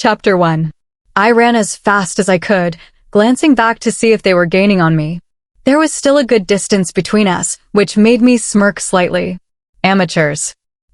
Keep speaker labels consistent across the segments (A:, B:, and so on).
A: Chapter 1. I ran as fast as I could, glancing back to see if they were gaining on me. There was still a good distance between us, which made me smirk slightly. Amateurs.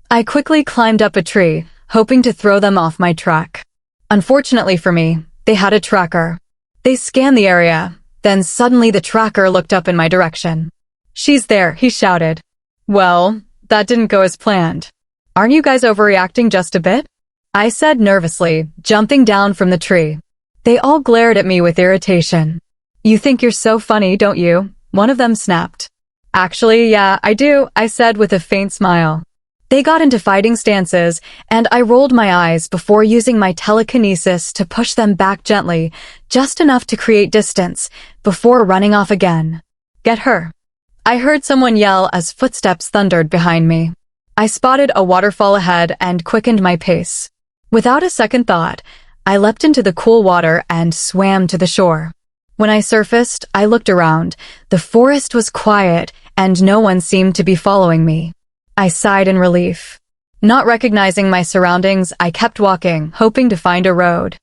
A: I quickly climbed up a tree, hoping to throw them off my track. Unfortunately for me, they had a tracker. They scanned the area, then suddenly the tracker looked up in my direction. "She's there," he shouted. "Well, that didn't go as planned. Aren't you guys overreacting just a bit?" I said nervously, jumping down from the tree. They all glared at me with irritation. "You think you're so funny, don't you?" one of them snapped. "Actually, yeah, I do," I said with a faint smile. They got into fighting stances, and I rolled my eyes before using my telekinesis to push them back gently, just enough to create distance, before running off again. "Get her." I heard someone yell as footsteps thundered behind me. I spotted a waterfall ahead and quickened my pace. Without a second thought, I leapt into the cool water and swam to the shore. When I surfaced, I looked around. The forest was quiet, and no one seemed to be following me. I sighed in relief. Not recognizing my surroundings, I kept walking, hoping to find a road.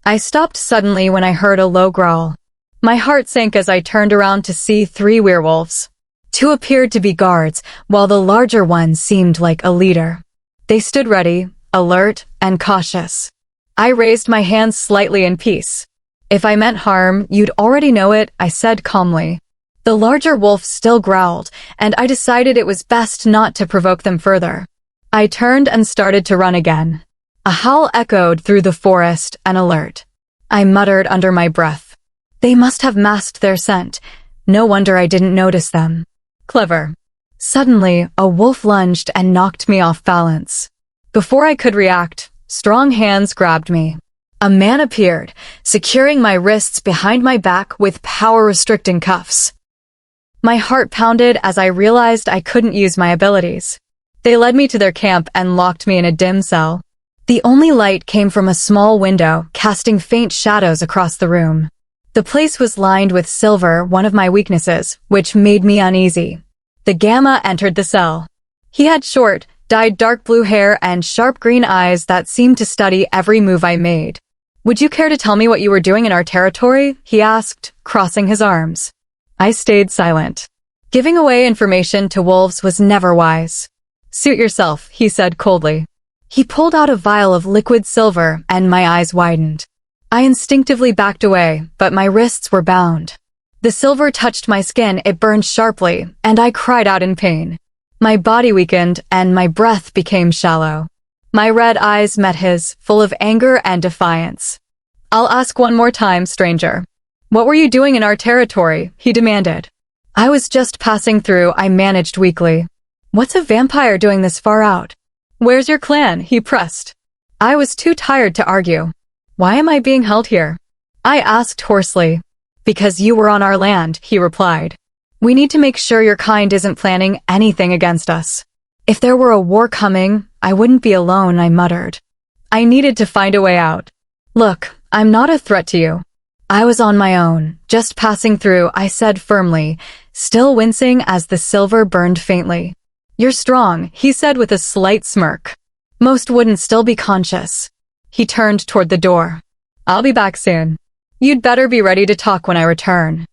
A: I stopped suddenly when I heard a low growl. My heart sank as I turned around to see 3 werewolves. 2 appeared to be guards, while the larger one seemed like a leader. They stood ready, alert, and cautious. I raised my hands slightly in peace. "If I meant harm, you'd already know it," I said calmly. The larger wolf still growled, and I decided it was best not to provoke them further. I turned and started to run again. A howl echoed through the forest, an alert. I muttered under my breath. They must have masked their scent. No wonder I didn't notice them. Clever. Suddenly, a wolf lunged and knocked me off balance. Before I could react, strong hands grabbed me. A man appeared, securing my wrists behind my back with power-restricting cuffs. My heart pounded as I realized I couldn't use my abilities. They led me to their camp and locked me in a dim cell. The only light came from a small window, casting faint shadows across the room. The place was lined with silver, one of my weaknesses, which made me uneasy. The Gamma entered the cell. He had short, dyed dark blue hair and sharp green eyes that seemed to study every move I made. "Would you care to tell me what you were doing in our territory?" he asked, crossing his arms. I stayed silent. Giving away information to wolves was never wise. "Suit yourself," he said coldly. He pulled out a vial of liquid silver, and my eyes widened. I instinctively backed away, but my wrists were bound. The silver touched my skin, it burned sharply, and I cried out in pain. My body weakened, and my breath became shallow. My red eyes met his, full of anger and defiance. "I'll ask one more time, stranger. What were you doing in our territory?" he demanded. "I was just passing through," I managed weakly. "What's a vampire doing this far out?" "Where's your clan?" he pressed. I was too tired to argue. "Why am I being held here?" I asked hoarsely. "Because you were on our land," he replied. "We need to make sure your kind isn't planning anything against us." "If there were a war coming, I wouldn't be alone," I muttered. I needed to find a way out. "Look, I'm not a threat to you. I was on my own, just passing through," I said firmly, still wincing as the silver burned faintly. "You're strong," he said with a slight smirk. "Most wouldn't still be conscious." He turned toward the door. "I'll be back soon. You'd better be ready to talk when I return."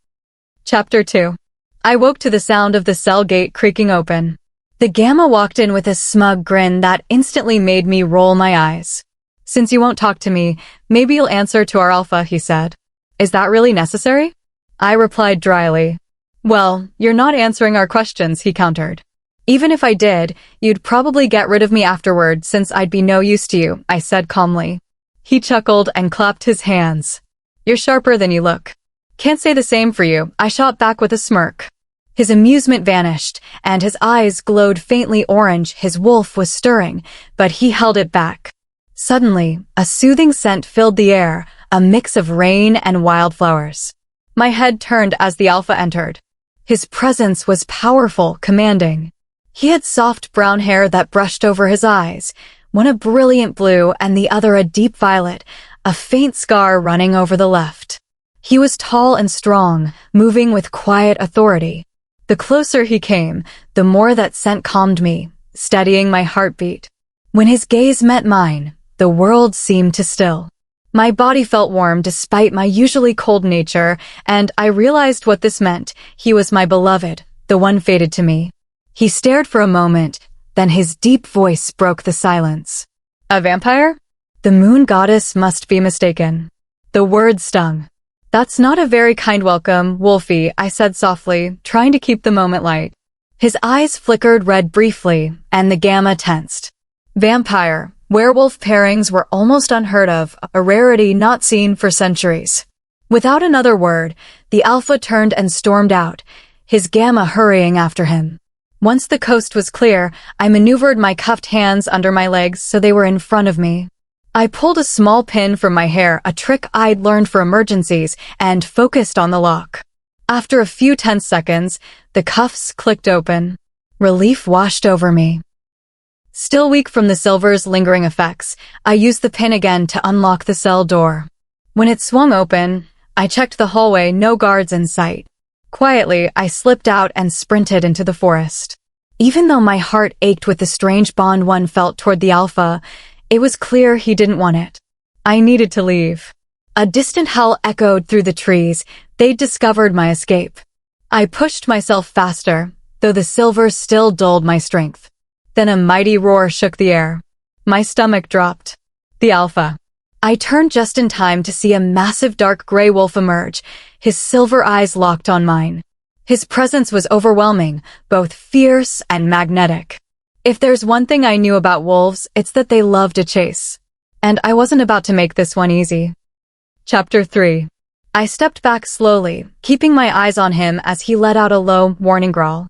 A: Chapter 2. I woke to the sound of the cell gate creaking open. The Gamma walked in with a smug grin that instantly made me roll my eyes. "Since you won't talk to me, maybe you'll answer to our Alpha," he said. "Is that really necessary?" I replied dryly. "Well, you're not answering our questions," he countered. "Even if I did, you'd probably get rid of me afterward since I'd be no use to you," I said calmly. He chuckled and clapped his hands. "You're sharper than you look." "Can't say the same for you," I shot back with a smirk. His amusement vanished, and his eyes glowed faintly orange. His wolf was stirring, but he held it back. Suddenly, a soothing scent filled the air, a mix of rain and wildflowers. My head turned as the Alpha entered. His presence was powerful, commanding. He had soft brown hair that brushed over his eyes, one a brilliant blue and the other a deep violet, a faint scar running over the left. He was tall and strong, moving with quiet authority. The closer he came, the more that scent calmed me, steadying my heartbeat. When his gaze met mine, the world seemed to still. My body felt warm despite my usually cold nature, and I realized what this meant. He was my beloved, the one fated to me. He stared for a moment, then his deep voice broke the silence. A vampire? The moon goddess must be mistaken. The word stung. That's not a very kind welcome, Wolfie, I said softly, trying to keep the moment light. His eyes flickered red briefly, and the gamma tensed. Vampire. Werewolf pairings were almost unheard of, a rarity not seen for centuries. Without another word, the Alpha turned and stormed out, his gamma hurrying after him. Once the coast was clear, I maneuvered my cuffed hands under my legs so they were in front of me. I pulled a small pin from my hair, a trick I'd learned for emergencies, and focused on the lock. After a few tense seconds, the cuffs clicked open. Relief washed over me. Still weak from the silver's lingering effects, I used the pin again to unlock the cell door. When it swung open, I checked the hallway, no guards in sight. Quietly, I slipped out and sprinted into the forest. Even though my heart ached with the strange bond one felt toward the Alpha, it was clear he didn't want it. I needed to leave. A distant howl echoed through the trees. They'd discovered my escape. I pushed myself faster, though the silver still dulled my strength. Then a mighty roar shook the air. My stomach dropped. The Alpha. I turned just in time to see a massive dark gray wolf emerge, his silver eyes locked on mine. His presence was overwhelming, both fierce and magnetic. If there's one thing I knew about wolves, it's that they love to chase. And I wasn't about to make this one easy. Chapter 3. I stepped back slowly, keeping my eyes on him as he let out a low, warning growl.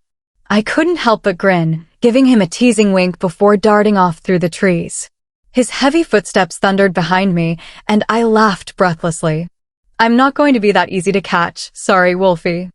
A: I couldn't help but grin, giving him a teasing wink before darting off through the trees. His heavy footsteps thundered behind me, and I laughed breathlessly. I'm not going to be that easy to catch, sorry, Wolfie.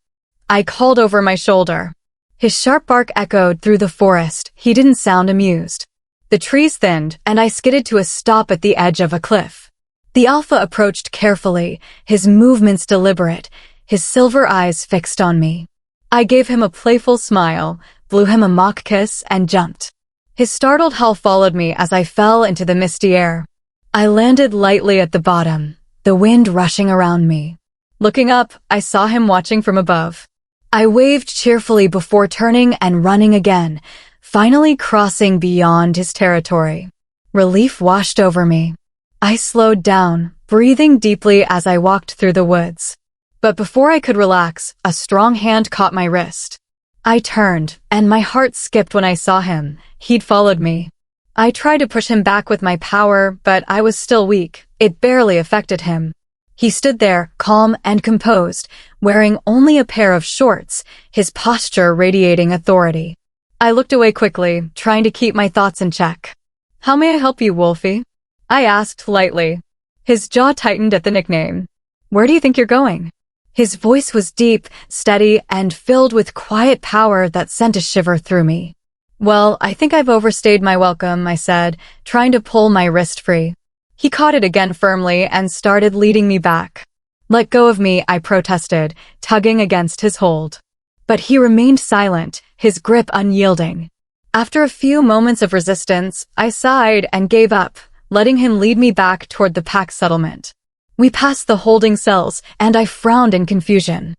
A: I called over my shoulder. His sharp bark echoed through the forest. He didn't sound amused. The trees thinned, and I skidded to a stop at the edge of a cliff. The Alpha approached carefully, his movements deliberate, his silver eyes fixed on me. I gave him a playful smile, blew him a mock kiss, and jumped. His startled howl followed me as I fell into the misty air. I landed lightly at the bottom, the wind rushing around me. Looking up, I saw him watching from above. I waved cheerfully before turning and running again, finally crossing beyond his territory. Relief washed over me. I slowed down, breathing deeply as I walked through the woods. But before I could relax, a strong hand caught my wrist. I turned, and my heart skipped when I saw him. He'd followed me. I tried to push him back with my power, but I was still weak. It barely affected him. He stood there, calm and composed, wearing only a pair of shorts, his posture radiating authority. I looked away quickly, trying to keep my thoughts in check. How may I help you, Wolfie? I asked lightly. His jaw tightened at the nickname. Where do you think you're going? His voice was deep, steady, and filled with quiet power that sent a shiver through me. Well, I think I've overstayed my welcome, I said, trying to pull my wrist free. He caught it again firmly and started leading me back. Let go of me, I protested, tugging against his hold. But he remained silent, his grip unyielding. After a few moments of resistance, I sighed and gave up, letting him lead me back toward the pack settlement. We passed the holding cells, and I frowned in confusion.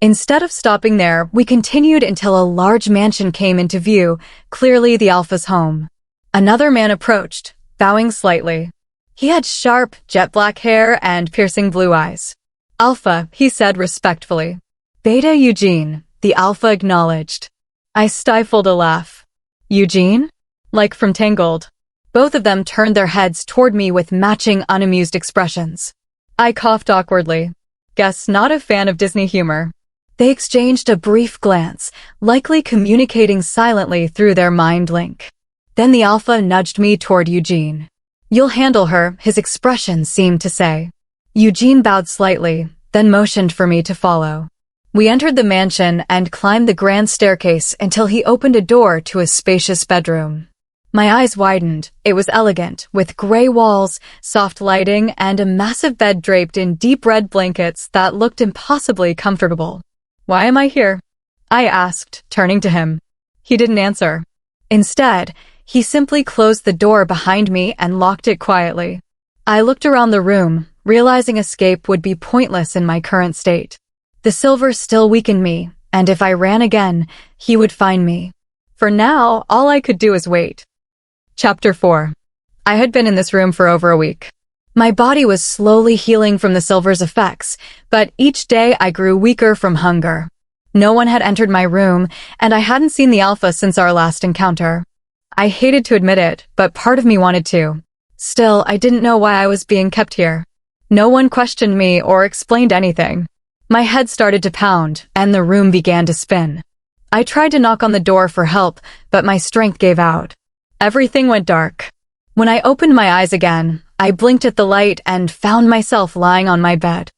A: Instead of stopping there, we continued until a large mansion came into view, clearly the Alpha's home. Another man approached, bowing slightly. He had sharp, jet-black hair and piercing blue eyes. Alpha, he said respectfully. Beta Eugene, the Alpha acknowledged. I stifled a laugh. Eugene? Like from Tangled. Both of them turned their heads toward me with matching unamused expressions. I coughed awkwardly. Guess not a fan of Disney humor. They exchanged a brief glance, likely communicating silently through their mind link. Then the Alpha nudged me toward Eugene. You'll handle her, his expression seemed to say. Eugene bowed slightly, then motioned for me to follow. We entered the mansion and climbed the grand staircase until he opened a door to a spacious bedroom. My eyes widened. It was elegant, with gray walls, soft lighting, and a massive bed draped in deep red blankets that looked impossibly comfortable. Why am I here? I asked, turning to him. He didn't answer. Instead, he simply closed the door behind me and locked it quietly. I looked around the room, realizing escape would be pointless in my current state. The silver still weakened me, and if I ran again, he would find me. For now, all I could do was wait. Chapter 4. I had been in this room for over a week. My body was slowly healing from the silver's effects, but each day I grew weaker from hunger. No one had entered my room, and I hadn't seen the Alpha since our last encounter. I hated to admit it, but part of me wanted to. Still, I didn't know why I was being kept here. No one questioned me or explained anything. My head started to pound, and the room began to spin. I tried to knock on the door for help, but my strength gave out. Everything went dark. When I opened my eyes again, I blinked at the light and found myself lying on my bed.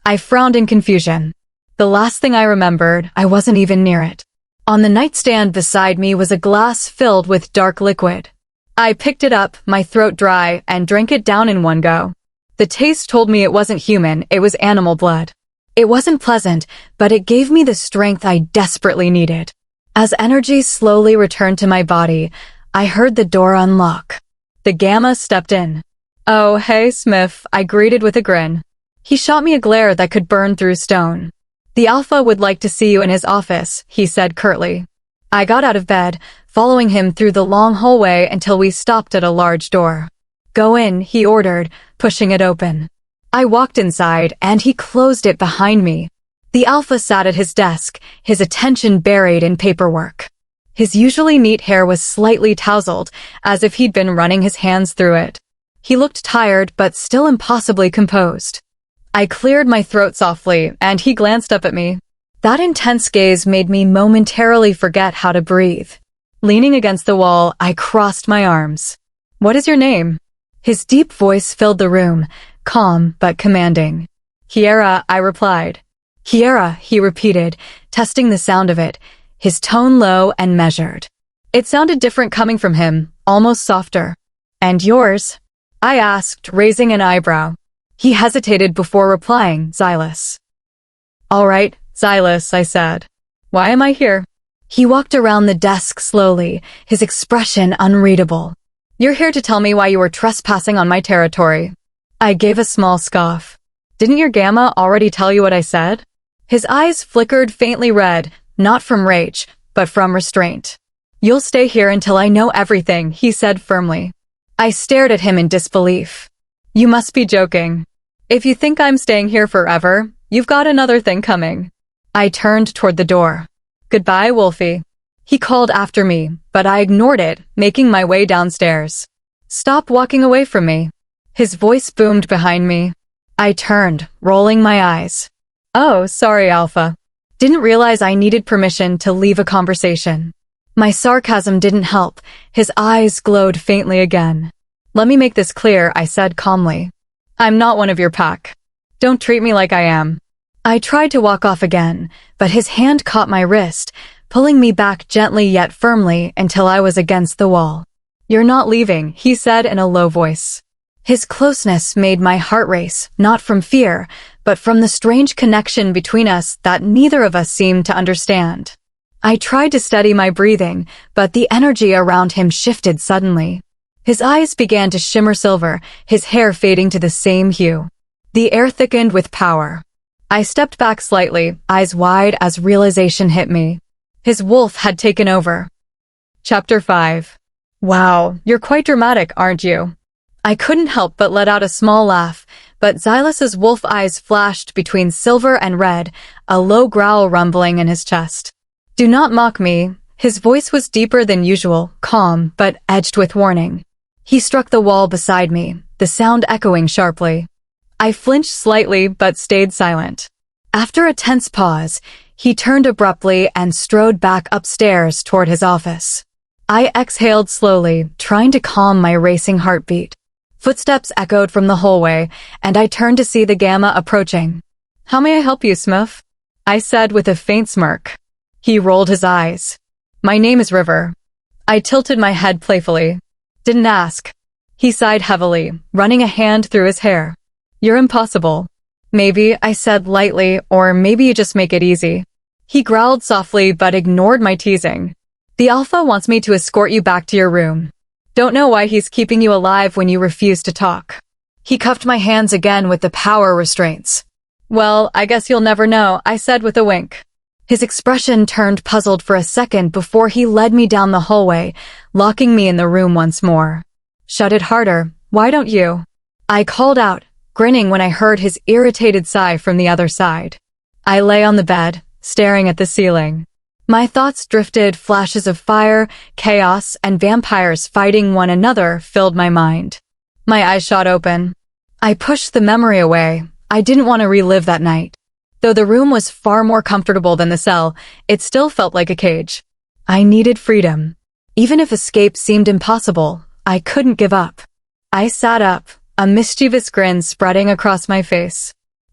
A: I frowned in confusion. The last thing I remembered, I wasn't even near it. On the nightstand beside me was a glass filled with dark liquid. I picked it up, my throat dry, and drank it down in one go. The taste told me it wasn't human, it was animal blood. It wasn't pleasant, but it gave me the strength I desperately needed. As energy slowly returned to my body, I heard the door unlock. The Gamma stepped in. "Oh, hey, Smith," I greeted with a grin. He shot me a glare that could burn through stone. "The Alpha would like to see you in his office," he said curtly. I got out of bed, following him through the long hallway until we stopped at a large door. "Go in," he ordered, pushing it open. I walked inside, and he closed it behind me. The Alpha sat at his desk, his attention buried in paperwork. His usually neat hair was slightly tousled, as if he'd been running his hands through it. He looked tired, but still impossibly composed. I cleared my throat softly, and he glanced up at me. That intense gaze made me momentarily forget how to breathe. Leaning against the wall, I crossed my arms. "What is your name?" His deep voice filled the room, calm but commanding. "Kiara," I replied. "Kiara," he repeated, testing the sound of it, his tone low and measured. It sounded different coming from him, almost softer. "And yours?" I asked, raising an eyebrow. He hesitated before replying, "Xylus." "All right, Xylus," I said. "Why am I here?" He walked around the desk slowly, his expression unreadable. "You're here to tell me why you were trespassing on my territory." I gave a small scoff. "Didn't your Gamma already tell you what I said?" His eyes flickered faintly red, not from rage, but from restraint. "You'll stay here until I know everything," he said firmly. I stared at him in disbelief. "You must be joking. If you think I'm staying here forever, you've got another thing coming." I turned toward the door. "Goodbye, Wolfie." He called after me, but I ignored it, making my way downstairs. "Stop walking away from me." His voice boomed behind me. I turned, rolling my eyes. "Oh, sorry, Alpha. Didn't realize I needed permission to leave a conversation." My sarcasm didn't help. His eyes glowed faintly again. "Let me make this clear," I said calmly. "I'm not one of your pack. Don't treat me like I am." I tried to walk off again, but his hand caught my wrist, pulling me back gently yet firmly until I was against the wall. "You're not leaving," he said in a low voice. His closeness made my heart race, not from fear, but from the strange connection between us that neither of us seemed to understand. I tried to steady my breathing, but the energy around him shifted suddenly. His eyes began to shimmer silver, his hair fading to the same hue. The air thickened with power. I stepped back slightly, eyes wide as realization hit me. His wolf had taken over. Chapter 5. "Wow, you're quite dramatic, aren't you?" I couldn't help but let out a small laugh, but Xylus's wolf eyes flashed between silver and red, a low growl rumbling in his chest. "Do not mock me." His voice was deeper than usual, calm, but edged with warning. He struck the wall beside me, the sound echoing sharply. I flinched slightly, but stayed silent. After a tense pause, he turned abruptly and strode back upstairs toward his office. I exhaled slowly, trying to calm my racing heartbeat. Footsteps echoed from the hallway, and I turned to see the Gamma approaching. "How may I help you, Smith?" I said with a faint smirk. He rolled his eyes. "My name is River." I tilted my head playfully. "Didn't ask." He sighed heavily, running a hand through his hair. "You're impossible." "Maybe," I said lightly, "or maybe you just make it easy." He growled softly but ignored my teasing. "The Alpha wants me to escort you back to your room. Don't know why he's keeping you alive when you refuse to talk." He cuffed my hands again with the power restraints. "Well, I guess you'll never know," I said with a wink. His expression turned puzzled for a second before he led me down the hallway, locking me in the room once more. "Shut it harder, why don't you?" I called out, grinning when I heard his irritated sigh from the other side. I lay on the bed, staring at the ceiling. My thoughts drifted, flashes of fire, chaos, and vampires fighting one another filled my mind. My eyes shot open. I pushed the memory away. I didn't want to relive that night. Though the room was far more comfortable than the cell, it still felt like a cage. I needed freedom. Even if escape seemed impossible, I couldn't give up. I sat up, a mischievous grin spreading across my face.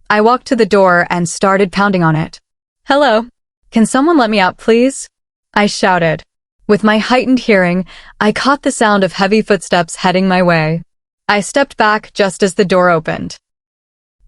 A: I walked to the door and started pounding on it. "Hello? Can someone let me out, please?" I shouted. With my heightened hearing, I caught the sound of heavy footsteps heading my way. I stepped back just as the door opened.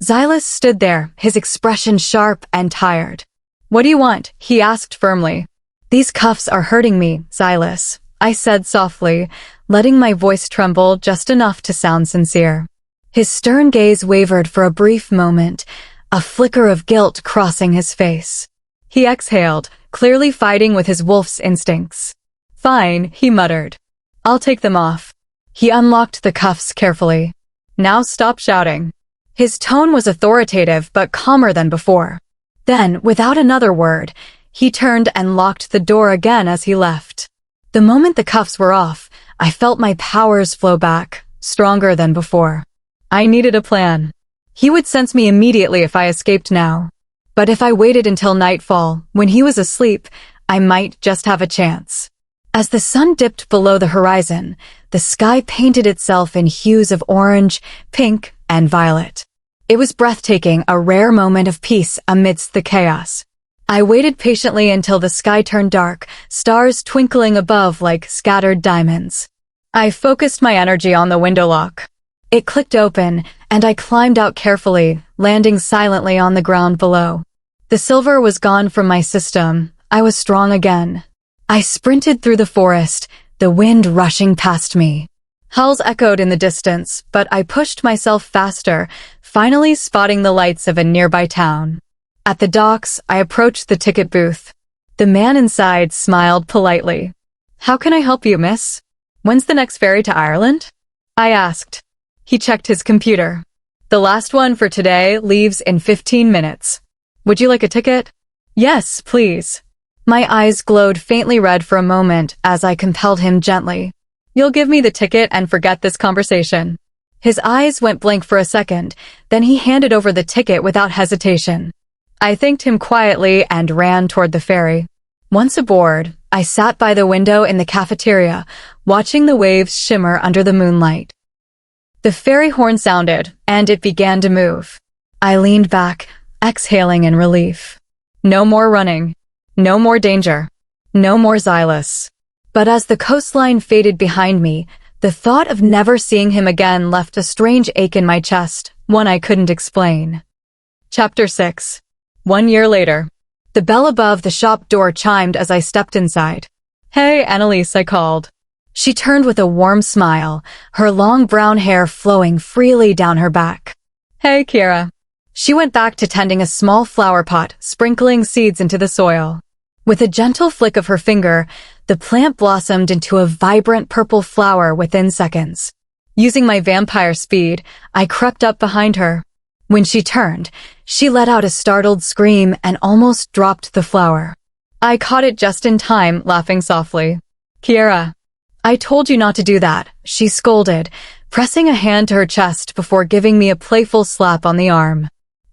A: Xylus stood there, his expression sharp and tired. "What do you want?" he asked firmly. "These cuffs are hurting me, Xylus," I said softly, letting my voice tremble just enough to sound sincere. His stern gaze wavered for a brief moment, a flicker of guilt crossing his face. He exhaled, clearly fighting with his wolf's instincts. "Fine," he muttered. "I'll take them off." He unlocked the cuffs carefully. "Now stop shouting." His tone was authoritative but calmer than before. Then, without another word, he turned and locked the door again as he left. The moment the cuffs were off, I felt my powers flow back, stronger than before. I needed a plan. He would sense me immediately if I escaped now. But if I waited until nightfall, when he was asleep, I might just have a chance. As the sun dipped below the horizon, the sky painted itself in hues of orange, pink, and violet. It was breathtaking, a rare moment of peace amidst the chaos. I waited patiently until the sky turned dark, stars twinkling above like scattered diamonds. I focused my energy on the window lock. It clicked open, and I climbed out carefully, landing silently on the ground below. The silver was gone from my system. I was strong again. I sprinted through the forest, the wind rushing past me. Howls echoed in the distance, but I pushed myself faster, finally spotting the lights of a nearby town. At the docks, I approached the ticket booth. The man inside smiled politely. "How can I help you, miss? When's the next ferry to Ireland?" I asked. He checked his computer. "The last one for today leaves in 15 minutes. Would you like a ticket?" "Yes, please." My eyes glowed faintly red for a moment as I compelled him gently. "You'll give me the ticket and forget this conversation." His eyes went blank for a second, then he handed over the ticket without hesitation. I thanked him quietly and ran toward the ferry. Once aboard, I sat by the window in the cafeteria, watching the waves shimmer under the moonlight. The ferry horn sounded, and it began to move. I leaned back, exhaling in relief. No more running. No more danger. No more Xylus. But as the coastline faded behind me, the thought of never seeing him again left a strange ache in my chest, one I couldn't explain. Chapter 6. 1 year later. The bell above the shop door chimed as I stepped inside. "Hey, Annalise," I called. She turned with a warm smile, her long brown hair flowing freely down her back. "Hey, Kiara." She went back to tending a small flower pot, sprinkling seeds into the soil. With a gentle flick of her finger, the plant blossomed into a vibrant purple flower within seconds. Using my vampire speed, I crept up behind her. When she turned, she let out a startled scream and almost dropped the flower. I caught it just in time, laughing softly. "Kiara, I told you not to do that," she scolded, pressing a hand to her chest before giving me a playful slap on the arm.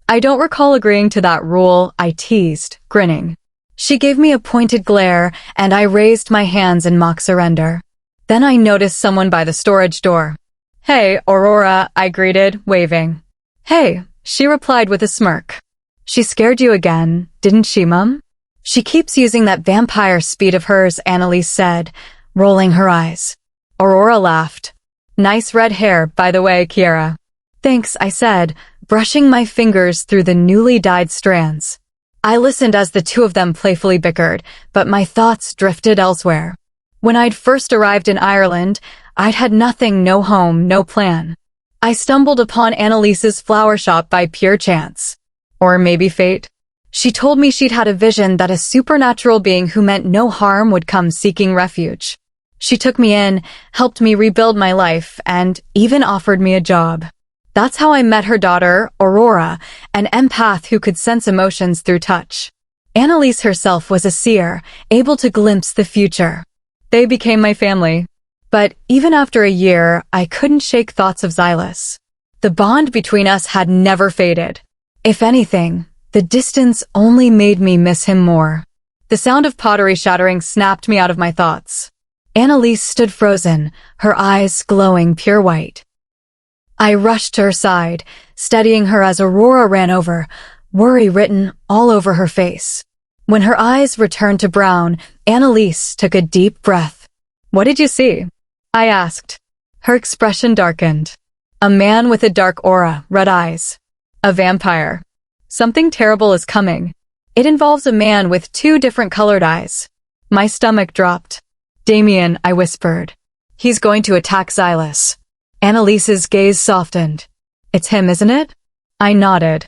A: "I don't recall agreeing to that rule," I teased, grinning. She gave me a pointed glare, and I raised my hands in mock surrender. Then I noticed someone by the storage door. "Hey, Aurora," I greeted, waving. "Hey," she replied with a smirk. "She scared you again, didn't she, Mum?" "She keeps using that vampire speed of hers," Annalise said, rolling her eyes. Aurora laughed. "Nice red hair, by the way, Kiara." "Thanks," I said, brushing my fingers through the newly dyed strands. I listened as the two of them playfully bickered, but my thoughts drifted elsewhere. When I'd first arrived in Ireland, I'd had nothing, no home, no plan. I stumbled upon Annalise's flower shop by pure chance. Or maybe fate. She told me she'd had a vision that a supernatural being who meant no harm would come seeking refuge. She took me in, helped me rebuild my life, and even offered me a job. That's how I met her daughter, Aurora, an empath who could sense emotions through touch. Annalise herself was a seer, able to glimpse the future. They became my family. But even after a year, I couldn't shake thoughts of Xylus. The bond between us had never faded. If anything, the distance only made me miss him more. The sound of pottery shattering snapped me out of my thoughts. Annalise stood frozen, her eyes glowing pure white. I rushed to her side, steadying her as Aurora ran over, worry written all over her face. When her eyes returned to brown, Annalise took a deep breath. "What did you see?" I asked. Her expression darkened. "A man with a dark aura, red eyes. A vampire. Something terrible is coming. It involves a man with 2 different colored eyes." My stomach dropped. "Damien," I whispered. "He's going to attack Xylus." Annalise's gaze softened. "It's him, isn't it?" I nodded.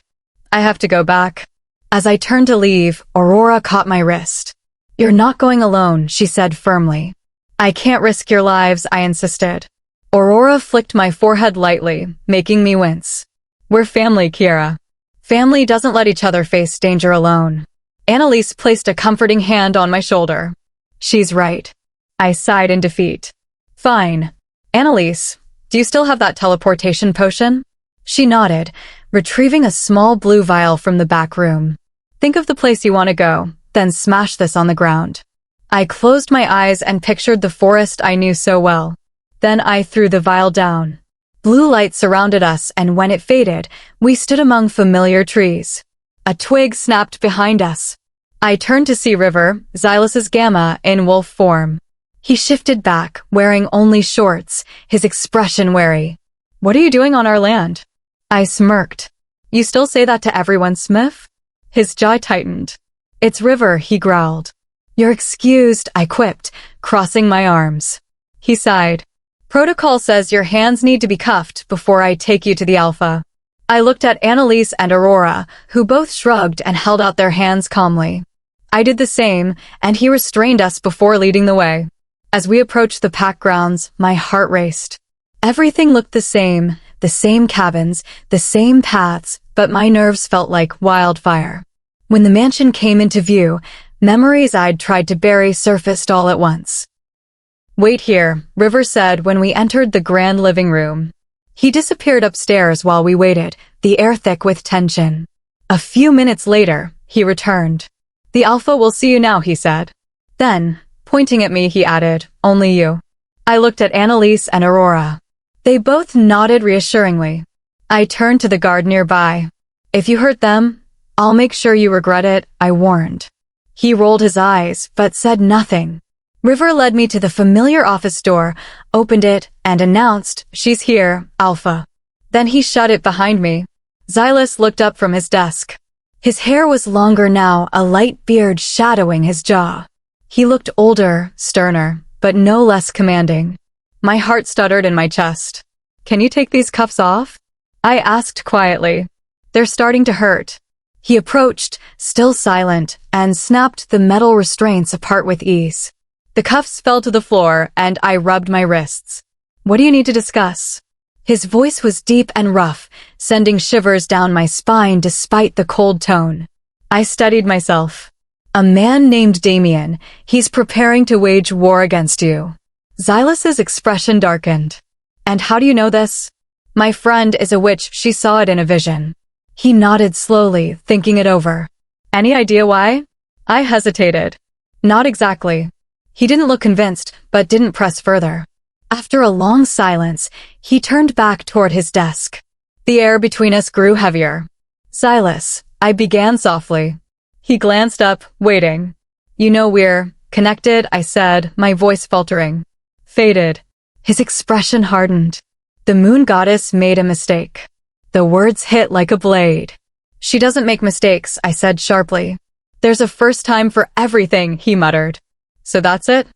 A: "I have to go back." As I turned to leave, Aurora caught my wrist. "You're not going alone," she said firmly. "I can't risk your lives," I insisted. Aurora flicked my forehead lightly, making me wince. "We're family, Kiara. Family doesn't let each other face danger alone." Annalise placed a comforting hand on my shoulder. "She's right." I sighed in defeat. "Fine. Annalise, do you still have that teleportation potion?" She nodded, retrieving a small blue vial from the back room. "Think of the place you want to go, then smash this on the ground." I closed my eyes and pictured the forest I knew so well. Then I threw the vial down. Blue light surrounded us, and when it faded, we stood among familiar trees. A twig snapped behind us. I turned to see River, Xylus's gamma, in wolf form. He shifted back, wearing only shorts, his expression wary. "What are you doing on our land?" I smirked. "You still say that to everyone, Smith?" His jaw tightened. "It's River," he growled. "You're excused," I quipped, crossing my arms. He sighed. "Protocol says your hands need to be cuffed before I take you to the Alpha." I looked at Annalise and Aurora, who both shrugged and held out their hands calmly. I did the same, and he restrained us before leading the way. As we approached the pack grounds, my heart raced. Everything looked the same cabins, the same paths, but my nerves felt like wildfire. When the mansion came into view, memories I'd tried to bury surfaced all at once. "Wait here," River said when we entered the grand living room. He disappeared upstairs while we waited, the air thick with tension. A few minutes later, he returned. "The Alpha will see you now," he said. Then, pointing at me, he added, "Only you." I looked at Annalise and Aurora. They both nodded reassuringly. I turned to the guard nearby. "If you hurt them, I'll make sure you regret it," I warned. He rolled his eyes, but said nothing. River led me to the familiar office door, opened it, and announced, "She's here, Alpha." Then he shut it behind me. Xylus looked up from his desk. His hair was longer now, a light beard shadowing his jaw. He looked older, sterner, but no less commanding. My heart stuttered in my chest. "Can you take these cuffs off?" I asked quietly. "They're starting to hurt." He approached, still silent, and snapped the metal restraints apart with ease. The cuffs fell to the floor, and I rubbed my wrists. "What do you need to discuss?" His voice was deep and rough, sending shivers down my spine despite the cold tone. I steadied myself. "A man named Damien. He's preparing to wage war against you." Xylus's expression darkened. "And how do you know this?" "My friend is a witch. She saw it in a vision." He nodded slowly, thinking it over. "Any idea why?" I hesitated. "Not exactly." He didn't look convinced, but didn't press further. After a long silence, he turned back toward his desk. The air between us grew heavier. "Xylus," I began softly. He glanced up, waiting. "You know we're connected," I said, my voice faltering. Faded. His expression hardened. "The moon goddess made a mistake." The words hit like a blade. "She doesn't make mistakes," I said sharply. "There's a first time for everything," he muttered. "So that's it?"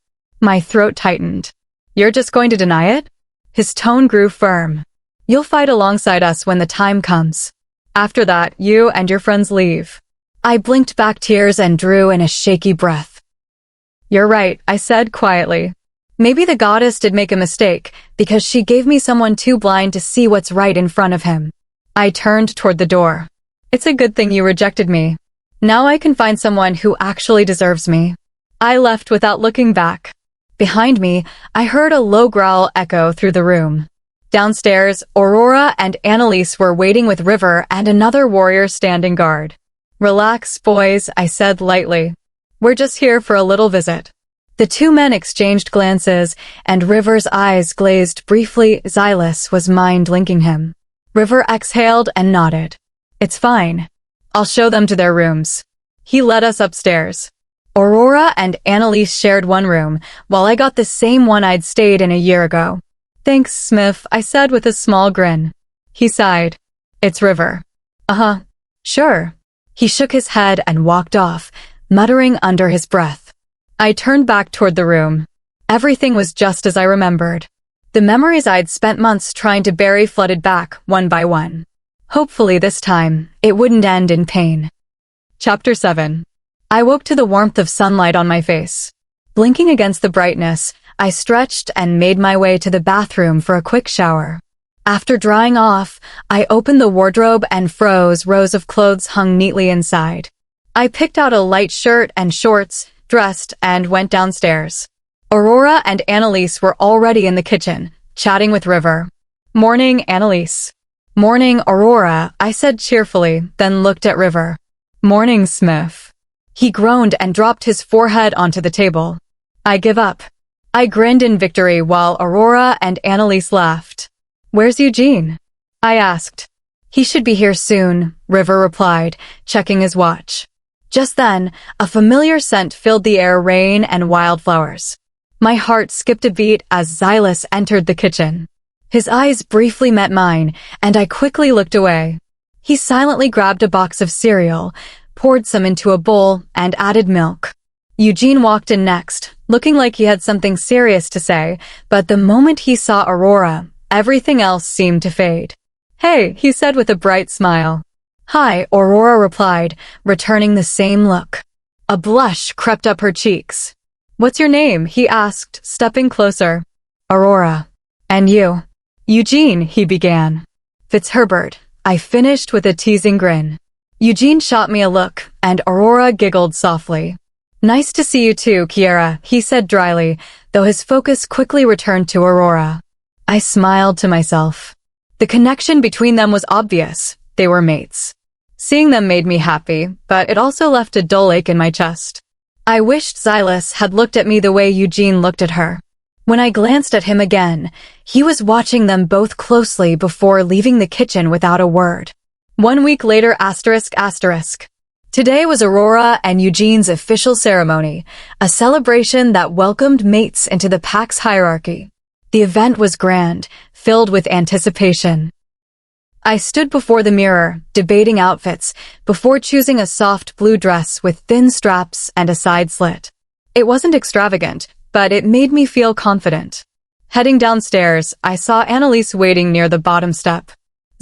A: My throat tightened. "You're just going to deny it?" His tone grew firm. You'll fight alongside us when the time comes. After that, you and your friends leave." I blinked back tears and drew in a shaky breath. "You're right," I said quietly. "Maybe the goddess did make a mistake, because she gave me someone too blind to see what's right in front of him." I turned toward the door. "It's a good thing you rejected me. Now I can find someone who actually deserves me." I left without looking back. Behind me, I heard a low growl echo through the room. Downstairs, Aurora and Annalise were waiting with River and another warrior standing guard. "Relax, boys," I said lightly. "We're just here for a little visit." The two men exchanged glances, and River's eyes glazed briefly. Xylus was mind-linking him. River exhaled and nodded. "It's fine. I'll show them to their rooms." He led us upstairs. Aurora and Annalise shared one room, while I got the same one I'd stayed in a year ago. "Thanks, Smith," I said with a small grin. He sighed. "It's River." "Uh-huh. Sure." He shook his head and walked off, muttering under his breath. I turned back toward the room. Everything was just as I remembered. The memories I'd spent months trying to bury flooded back, one by one. Hopefully this time, it wouldn't end in pain. Chapter 7. I woke to the warmth of sunlight on my face. Blinking against the brightness, I stretched and made my way to the bathroom for a quick shower. After drying off, I opened the wardrobe and froze. Rows of clothes hung neatly inside. I picked out a light shirt and shorts, dressed, and went downstairs. Aurora and Annalise were already in the kitchen, chatting with River. "Morning, Annalise." "Morning, Aurora," I said cheerfully, then looked at River. "Morning, Smith." He groaned and dropped his forehead onto the table. "I give up." I grinned in victory while Aurora and Annalise laughed. "Where's Eugene?" I asked. "He should be here soon," River replied, checking his watch. Just then, a familiar scent filled the air, rain and wildflowers. My heart skipped a beat as Xylus entered the kitchen. His eyes briefly met mine, and I quickly looked away. He silently grabbed a box of cereal, poured some into a bowl, and added milk. Eugene walked in next, looking like he had something serious to say, but the moment he saw Aurora, everything else seemed to fade. "Hey," he said with a bright smile. "Hi," Aurora replied, returning the same look. A blush crept up her cheeks. "What's your name?" he asked, stepping closer. "Aurora." "And you?" "Eugene," he began. "Fitzherbert," I finished with a teasing grin. Eugene shot me a look, and Aurora giggled softly. "Nice to see you too, Kiara," he said dryly, though his focus quickly returned to Aurora. I smiled to myself. The connection between them was obvious. They were mates. Seeing them made me happy, but it also left a dull ache in my chest. I wished Xylus had looked at me the way Eugene looked at her. When I glanced at him again, he was watching them both closely before leaving the kitchen without a word. 1 week later, ***. Today was Aurora and Eugene's official ceremony, a celebration that welcomed mates into the pack's hierarchy. The event was grand, filled with anticipation. I stood before the mirror, debating outfits, before choosing a soft blue dress with thin straps and a side slit. It wasn't extravagant, but it made me feel confident. Heading downstairs, I saw Annalise waiting near the bottom step.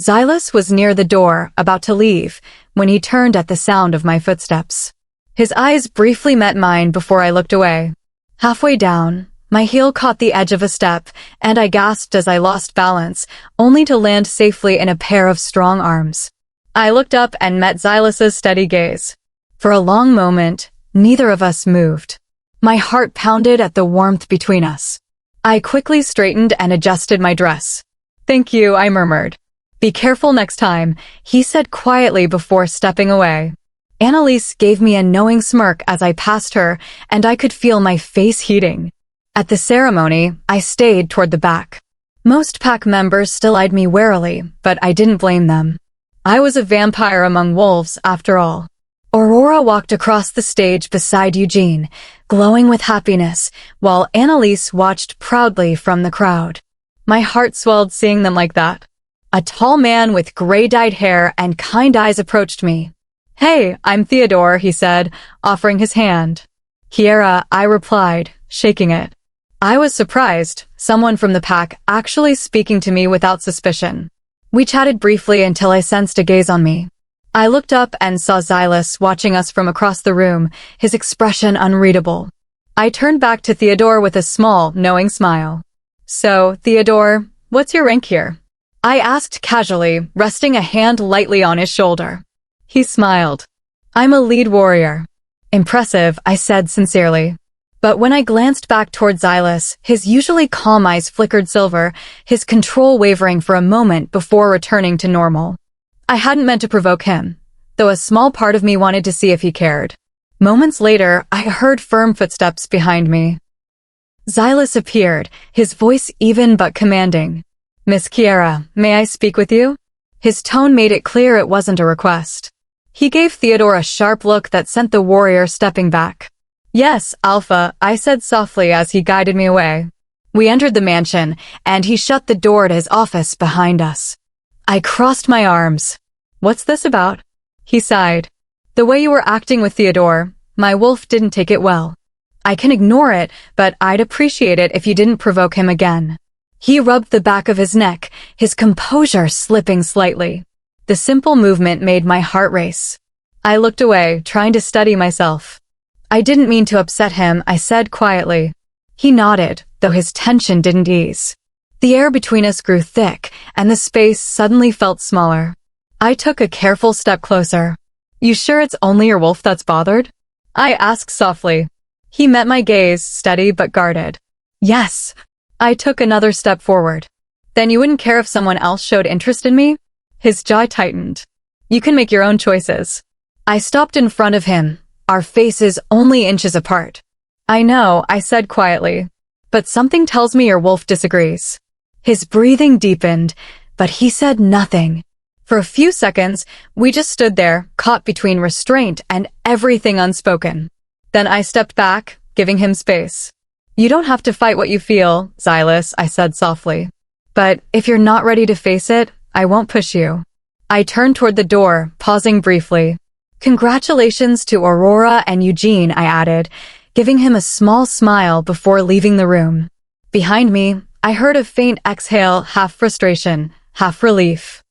A: Xylus was near the door, about to leave, when he turned at the sound of my footsteps. His eyes briefly met mine before I looked away. Halfway down, my heel caught the edge of a step, and I gasped as I lost balance, only to land safely in a pair of strong arms. I looked up and met Xylus's steady gaze. For a long moment, neither of us moved. My heart pounded at the warmth between us. I quickly straightened and adjusted my dress. "Thank you," I murmured. "Be careful next time," he said quietly before stepping away. Annalise gave me a knowing smirk as I passed her, and I could feel my face heating. At the ceremony, I stayed toward the back. Most pack members still eyed me warily, but I didn't blame them. I was a vampire among wolves, after all. Aurora walked across the stage beside Eugene, glowing with happiness, while Annalise watched proudly from the crowd. My heart swelled seeing them like that. A tall man with gray-dyed hair and kind eyes approached me. "Hey, I'm Theodore," he said, offering his hand. "Kiara," I replied, shaking it. I was surprised, someone from the pack actually speaking to me without suspicion. We chatted briefly until I sensed a gaze on me. I looked up and saw Xylus watching us from across the room, his expression unreadable. I turned back to Theodore with a small, knowing smile. "So, Theodore, what's your rank here?" I asked casually, resting a hand lightly on his shoulder. He smiled. "I'm a lead warrior." "Impressive," I said sincerely. But when I glanced back toward Xylus, his usually calm eyes flickered silver, his control wavering for a moment before returning to normal. I hadn't meant to provoke him, though a small part of me wanted to see if he cared. Moments later, I heard firm footsteps behind me. Xylus appeared, his voice even but commanding. "Miss Kiara, may I speak with you?" His tone made it clear it wasn't a request. He gave Theodore a sharp look that sent the warrior stepping back. "Yes, Alpha," I said softly as he guided me away. We entered the mansion, and he shut the door to his office behind us. I crossed my arms. "What's this about?" He sighed. "The way you were acting with Theodore, my wolf didn't take it well. I can ignore it, but I'd appreciate it if you didn't provoke him again." He rubbed the back of his neck, his composure slipping slightly. The simple movement made my heart race. I looked away, trying to steady myself. "I didn't mean to upset him," I said quietly. He nodded, though his tension didn't ease. The air between us grew thick, and the space suddenly felt smaller. I took a careful step closer. "You sure it's only your wolf that's bothered?" I asked softly. He met my gaze, steady but guarded. "Yes." I took another step forward. "Then you wouldn't care if someone else showed interest in me?" His jaw tightened. "You can make your own choices." I stopped in front of him, our faces only inches apart. "I know," I said quietly, "but something tells me your wolf disagrees." His breathing deepened, but he said nothing. For a few seconds, we just stood there, caught between restraint and everything unspoken. Then I stepped back, giving him space. "You don't have to fight what you feel, Xylus," I said softly. "But if you're not ready to face it, I won't push you." I turned toward the door, pausing briefly. "Congratulations to Aurora and Eugene," I added, giving him a small smile before leaving the room. Behind me, I heard a faint exhale, half frustration, half relief.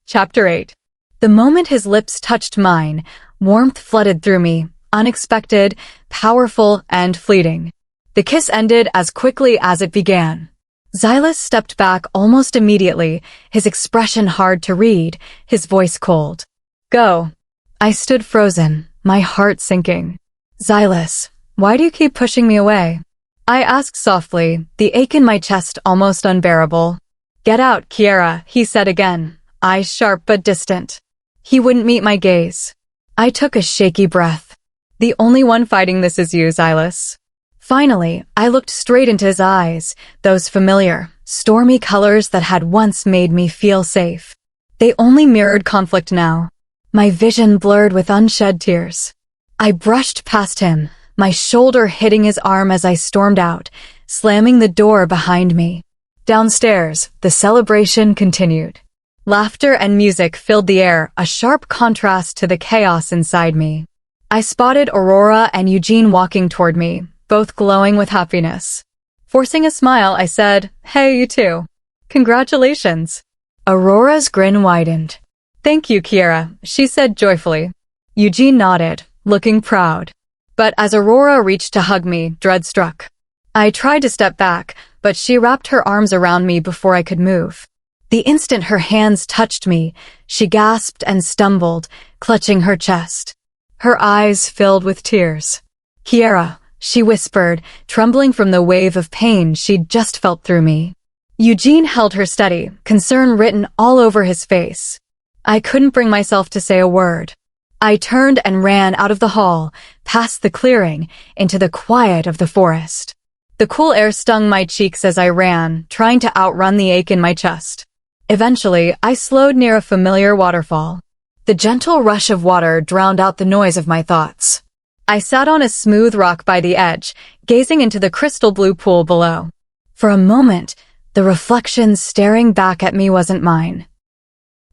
A: Chapter 8. The moment his lips touched mine, warmth flooded through me, unexpected, powerful, and fleeting. The kiss ended as quickly as it began. Xylus stepped back almost immediately, his expression hard to read, his voice cold. "Go." I stood frozen, my heart sinking. "Xylus, why do you keep pushing me away?" I asked softly, the ache in my chest almost unbearable. "Get out, Kiara," he said again, eyes sharp but distant. He wouldn't meet my gaze. I took a shaky breath. "The only one fighting this is you, Xylus." Finally, I looked straight into his eyes, those familiar, stormy colors that had once made me feel safe. They only mirrored conflict now. My vision blurred with unshed tears. I brushed past him, my shoulder hitting his arm as I stormed out, slamming the door behind me. Downstairs, the celebration continued. Laughter and music filled the air, a sharp contrast to the chaos inside me. I spotted Aurora and Eugene walking toward me, both glowing with happiness. Forcing a smile, I said, "Hey, you too. Congratulations." Aurora's grin widened. "Thank you, Kiara," she said joyfully. Eugene nodded, looking proud. But as Aurora reached to hug me, dread struck. I tried to step back, but she wrapped her arms around me before I could move. The instant her hands touched me, she gasped and stumbled, clutching her chest. Her eyes filled with tears. "Kiara," she whispered, trembling from the wave of pain she'd just felt through me. Eugene held her steady, concern written all over his face. I couldn't bring myself to say a word. I turned and ran out of the hall, past the clearing, into the quiet of the forest. The cool air stung my cheeks as I ran, trying to outrun the ache in my chest. Eventually, I slowed near a familiar waterfall. The gentle rush of water drowned out the noise of my thoughts. I sat on a smooth rock by the edge, gazing into the crystal blue pool below. For a moment, the reflection staring back at me wasn't mine.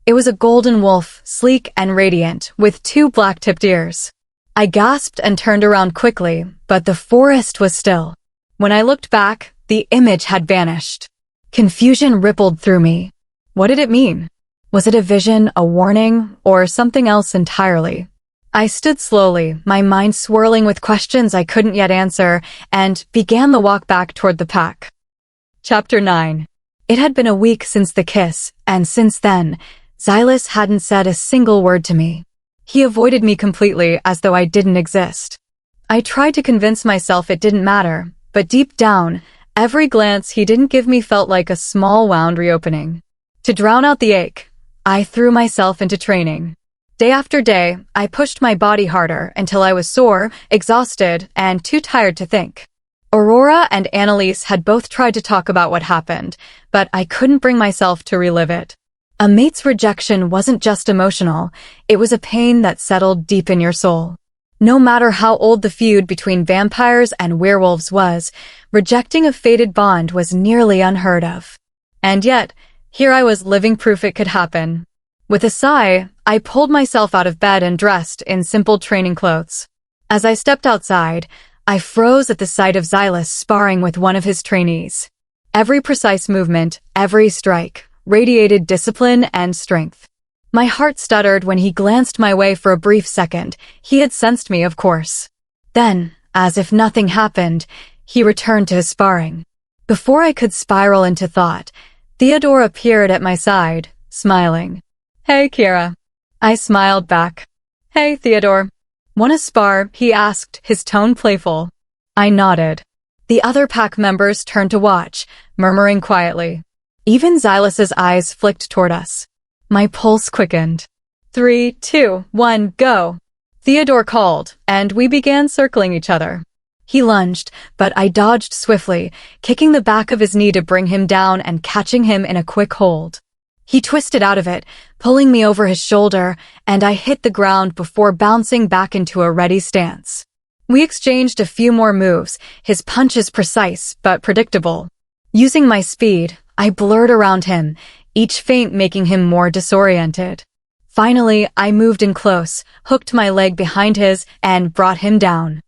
A: It was a golden wolf, sleek and radiant, with 2 black-tipped ears. I gasped and turned around quickly, but the forest was still. When I looked back, the image had vanished. Confusion rippled through me. What did it mean? Was it a vision, a warning, or something else entirely? I stood slowly, my mind swirling with questions I couldn't yet answer, and began the walk back toward the pack. Chapter 9. It had been a week since the kiss, and since then, Xylus hadn't said a single word to me. He avoided me completely, as though I didn't exist. I tried to convince myself it didn't matter, but deep down, every glance he didn't give me felt like a small wound reopening. To drown out the ache, I threw myself into training. Day after day, I pushed my body harder until I was sore, exhausted, and too tired to think. Aurora and Annalise had both tried to talk about what happened, but I couldn't bring myself to relive it. A mate's rejection wasn't just emotional, it was a pain that settled deep in your soul. No matter how old the feud between vampires and werewolves was, rejecting a fated bond was nearly unheard of. And yet, here I was living proof it could happen. With a sigh, I pulled myself out of bed and dressed in simple training clothes. As I stepped outside, I froze at the sight of Xylus sparring with one of his trainees. Every precise movement, every strike, radiated discipline and strength. My heart stuttered when he glanced my way for a brief second. He had sensed me, of course. Then, as if nothing happened, he returned to his sparring. Before I could spiral into thought, Theodore appeared at my side, smiling. "Hey, Kiara." I smiled back. "Hey, Theodore." "Wanna spar?" he asked, his tone playful. I nodded. The other pack members turned to watch, murmuring quietly. Even Xylus's eyes flicked toward us. My pulse quickened. 3, 2, 1, go! Theodore called, and we began circling each other. He lunged, but I dodged swiftly, kicking the back of his knee to bring him down and catching him in a quick hold. He twisted out of it, pulling me over his shoulder, and I hit the ground before bouncing back into a ready stance. We exchanged a few more moves, his punches precise but predictable. Using my speed, I blurred around him, each feint making him more disoriented. Finally, I moved in close, hooked my leg behind his, and brought him down.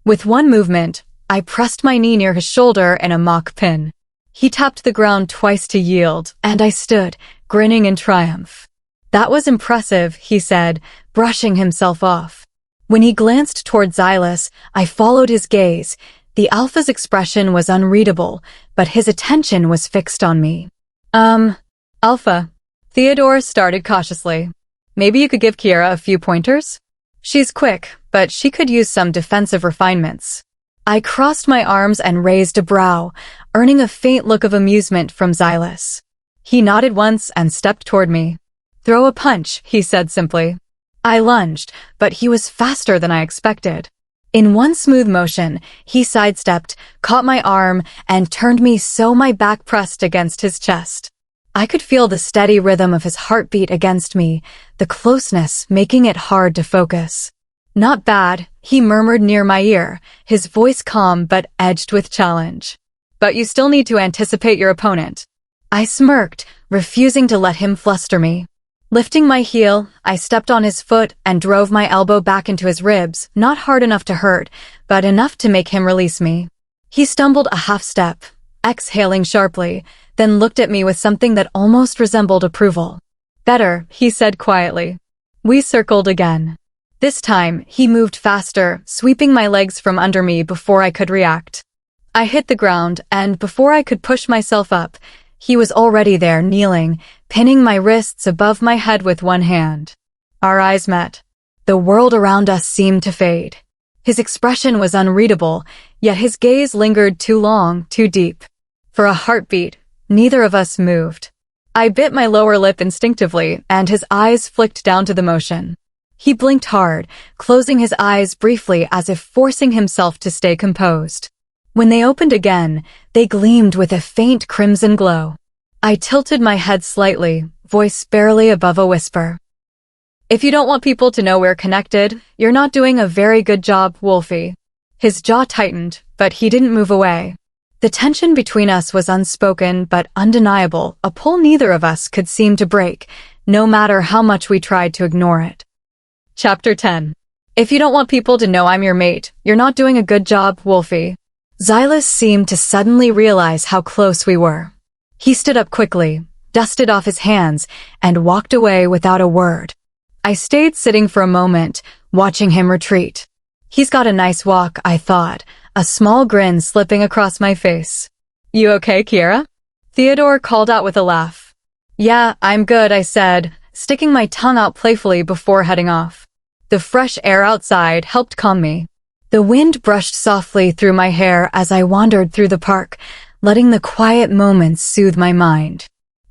A: With one movement, I pressed my knee near his shoulder in a mock pin. He tapped the ground twice to yield, and I stood, grinning in triumph. "That was impressive," he said, brushing himself off. When he glanced toward Xylus, I followed his gaze. The Alpha's expression was unreadable, but his attention was fixed on me. Alpha." Theodore started cautiously. "Maybe you could give Kiara a few pointers? She's quick, but she could use some defensive refinements." I crossed my arms and raised a brow, earning a faint look of amusement from Xylus. He nodded once and stepped toward me. "Throw a punch," he said simply. I lunged, but he was faster than I expected. In one smooth motion, he sidestepped, caught my arm, and turned me so my back pressed against his chest. I could feel the steady rhythm of his heartbeat against me, the closeness making it hard to focus. "Not bad," he murmured near my ear, his voice calm but edged with challenge. "But you still need to anticipate your opponent." I smirked, refusing to let him fluster me. Lifting my heel, I stepped on his foot and drove my elbow back into his ribs, not hard enough to hurt, but enough to make him release me. He stumbled a half step, exhaling sharply, then looked at me with something that almost resembled approval. "Better," he said quietly. We circled again. This time, he moved faster, sweeping my legs from under me before I could react. I hit the ground, and before I could push myself up, he was already there, kneeling, pinning my wrists above my head with one hand. Our eyes met. The world around us seemed to fade. His expression was unreadable, yet his gaze lingered too long, too deep. For a heartbeat, neither of us moved. I bit my lower lip instinctively, and his eyes flicked down to the motion. He blinked hard, closing his eyes briefly as if forcing himself to stay composed. When they opened again, they gleamed with a faint crimson glow. I tilted my head slightly, voice barely above a whisper. "If you don't want people to know we're connected, you're not doing a very good job, Wolfie." His jaw tightened, but he didn't move away. The tension between us was unspoken but undeniable, a pull neither of us could seem to break, no matter how much we tried to ignore it. Chapter 10. "If you don't want people to know I'm your mate, you're not doing a good job, Wolfie." Xylus seemed to suddenly realize how close we were. He stood up quickly, dusted off his hands, and walked away without a word. I stayed sitting for a moment, watching him retreat. He's got a nice walk, I thought, a small grin slipping across my face. You okay, Kiara? Theodore called out with a laugh. Yeah, I'm good, I said, sticking my tongue out playfully before heading off. The fresh air outside helped calm me. The wind brushed softly through my hair as I wandered through the park, letting the quiet moments soothe my mind.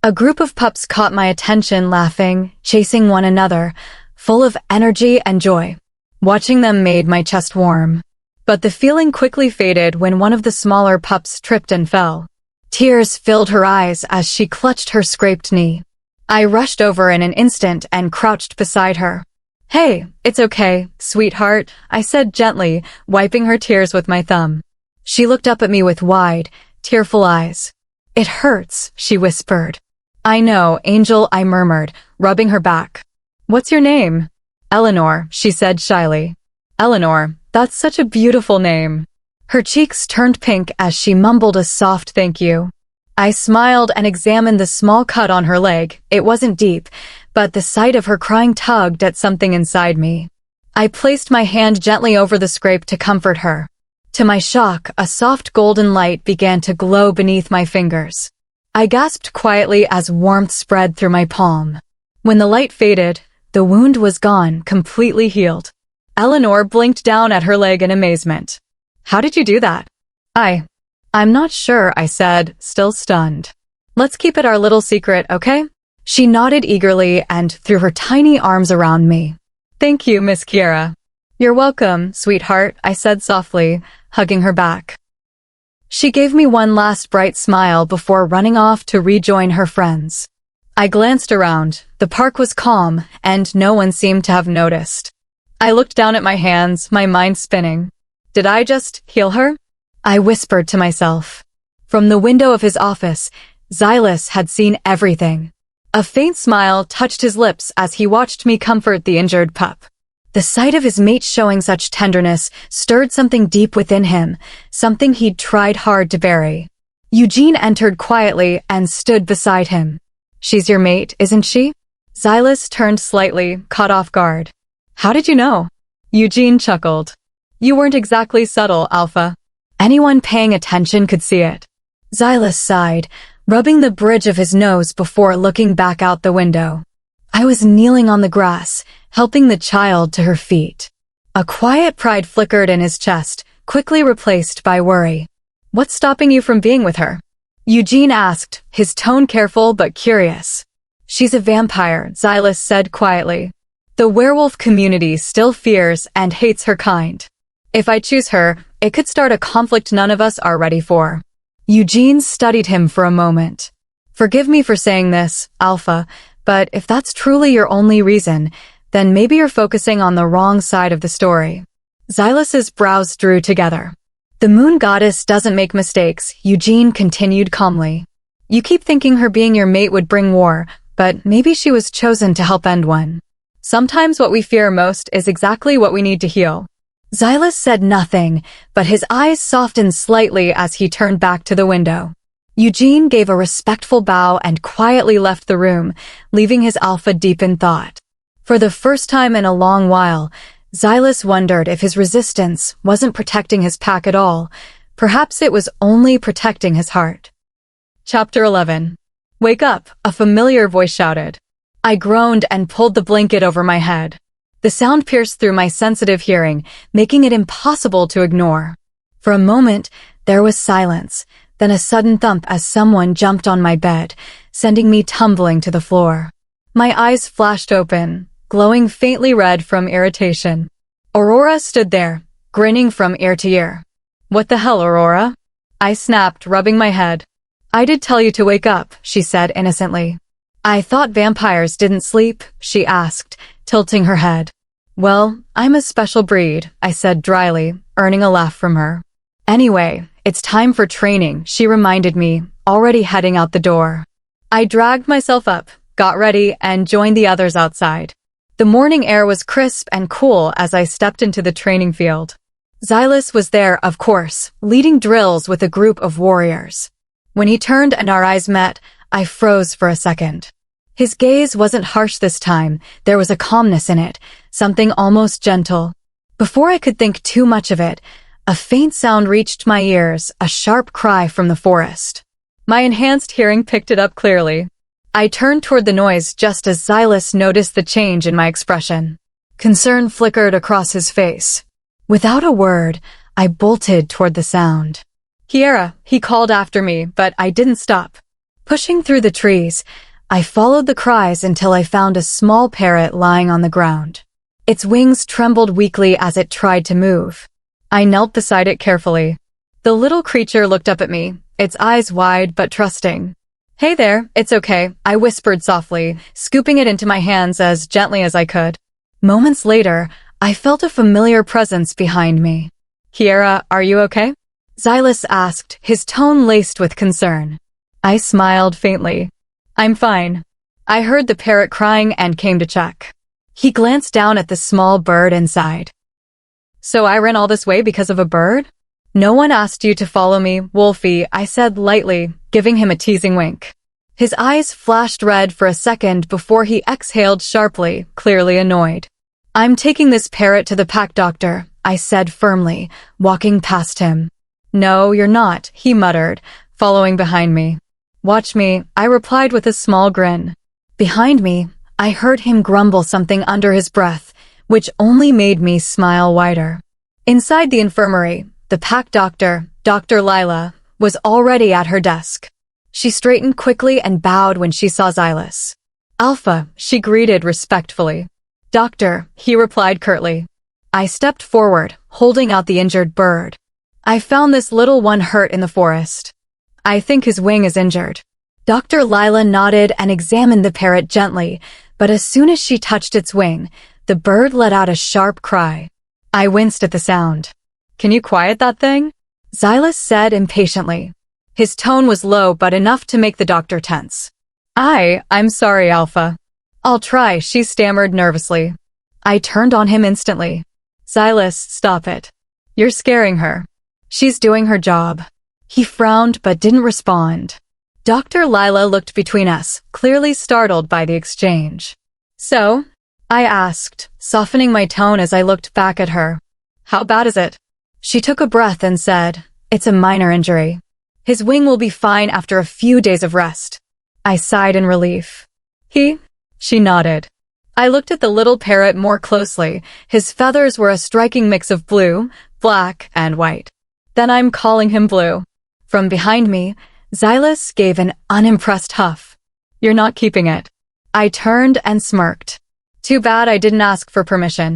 A: A group of pups caught my attention, laughing, chasing one another, full of energy and joy. Watching them made my chest warm. But the feeling quickly faded when one of the smaller pups tripped and fell. Tears filled her eyes as she clutched her scraped knee. I rushed over in an instant and crouched beside her. Hey, it's okay, sweetheart, I said gently, wiping her tears with my thumb. She looked up at me with wide, tearful eyes. It hurts, she whispered. I know, Angel, I murmured, rubbing her back. What's your name? Eleanor, she said shyly. Eleanor, that's such a beautiful name. Her cheeks turned pink as she mumbled a soft thank you. I smiled and examined the small cut on her leg. It wasn't deep, but the sight of her crying tugged at something inside me. I placed my hand gently over the scrape to comfort her. To my shock, a soft golden light began to glow beneath my fingers. I gasped quietly as warmth spread through my palm. When the light faded, the wound was gone, completely healed. Eleanor blinked down at her leg in amazement. How did you do that? I'm not sure, I said, still stunned. Let's keep it our little secret, okay? She nodded eagerly and threw her tiny arms around me. Thank you, Miss Kiara. You're welcome, sweetheart, I said softly, hugging her back. She gave me one last bright smile before running off to rejoin her friends. I glanced around. The park was calm, and no one seemed to have noticed. I looked down at my hands, my mind spinning. Did I just heal her? I whispered to myself. From the window of his office, Xylus had seen everything. A faint smile touched his lips as he watched me comfort the injured pup. The sight of his mate showing such tenderness stirred something deep within him, something he'd tried hard to bury. Eugene entered quietly and stood beside him. She's your mate, isn't she? Xylus turned slightly, caught off guard. How did you know? Eugene chuckled. You weren't exactly subtle, Alpha. Anyone paying attention could see it. Xylus sighed, rubbing the bridge of his nose before looking back out the window. I was kneeling on the grass, helping the child to her feet. A quiet pride flickered in his chest, quickly replaced by worry. What's stopping you from being with her? Eugene asked, his tone careful but curious. She's a vampire, Xylus said quietly. The werewolf community still fears and hates her kind. If I choose her, it could start a conflict none of us are ready for. Eugene studied him for a moment. Forgive me for saying this, Alpha, but if that's truly your only reason, then maybe you're focusing on the wrong side of the story. Xylus's brows drew together. The moon goddess doesn't make mistakes, Eugene continued calmly. You keep thinking her being your mate would bring war, but maybe she was chosen to help end one. Sometimes what we fear most is exactly what we need to heal. Xylus said nothing, but his eyes softened slightly as he turned back to the window. Eugene gave a respectful bow and quietly left the room, leaving his Alpha deep in thought. For the first time in a long while, Xylus wondered if his resistance wasn't protecting his pack at all. Perhaps it was only protecting his heart. Chapter 11. Wake up, a familiar voice shouted. I groaned and pulled the blanket over my head. The sound pierced through my sensitive hearing, making it impossible to ignore. For a moment, there was silence, then a sudden thump as someone jumped on my bed, sending me tumbling to the floor. My eyes flashed open, glowing faintly red from irritation. Aurora stood there, grinning from ear to ear. What the hell, Aurora? I snapped, rubbing my head. I did tell you to wake up, she said innocently. I thought vampires didn't sleep, she asked, tilting her head. Well, I'm a special breed, I said dryly, earning a laugh from her. Anyway, it's time for training, she reminded me, already heading out the door. I dragged myself up, got ready, and joined the others outside. The morning air was crisp and cool as I stepped into the training field. Xylus was there, of course, leading drills with a group of warriors. When he turned and our eyes met, I froze for a second. His gaze wasn't harsh this time. There was a calmness in it, something almost gentle. Before I could think too much of it, a faint sound reached my ears, a sharp cry from the forest. My enhanced hearing picked it up clearly. I turned toward the noise just as Xylus noticed the change in my expression. Concern flickered across his face. Without a word, I bolted toward the sound. "Kiara," he called after me, but I didn't stop. Pushing through the trees, I followed the cries until I found a small parrot lying on the ground. Its wings trembled weakly as it tried to move. I knelt beside it carefully. The little creature looked up at me, its eyes wide but trusting. "Hey there, it's okay," I whispered softly, scooping it into my hands as gently as I could. Moments later, I felt a familiar presence behind me. "Kiara, are you okay?" Xylus asked, his tone laced with concern. I smiled faintly. "I'm fine." I heard the parrot crying and came to check. He glanced down at the small bird inside. "So I ran all this way because of a bird?" "No one asked you to follow me, Wolfie," I said lightly, giving him a teasing wink. His eyes flashed red for a second before he exhaled sharply, clearly annoyed. "I'm taking this parrot to the pack doctor," I said firmly, walking past him. "No, you're not," he muttered, following behind me. "Watch me," I replied with a small grin. Behind me, I heard him grumble something under his breath, which only made me smile wider. Inside the infirmary, the pack doctor, Dr. Lila, was already at her desk. She straightened quickly and bowed when she saw Xylus. "Alpha," she greeted respectfully. "Doctor," he replied curtly. I stepped forward, holding out the injured bird. "I found this little one hurt in the forest. I think his wing is injured." Dr. Lila nodded and examined the parrot gently, but as soon as she touched its wing, the bird let out a sharp cry. I winced at the sound. "Can you quiet that thing?" Xylus said impatiently. His tone was low but enough to make the doctor tense. I'm sorry, Alpha." "I'll try," she stammered nervously. I turned on him instantly. "Xylus, stop it. You're scaring her. She's doing her job." He frowned but didn't respond. Dr. Lila looked between us, clearly startled by the exchange. "So?" I asked, softening my tone as I looked back at her. "How bad is it?" She took a breath and said, "It's a minor injury. His wing will be fine after a few days of rest." I sighed in relief. She nodded. I looked at the little parrot more closely. His feathers were a striking mix of blue, black, and white. "Then I'm calling him Blue." From behind me, Xylus gave an unimpressed huff. "You're not keeping it." I turned and smirked. Too bad I didn't ask for permission.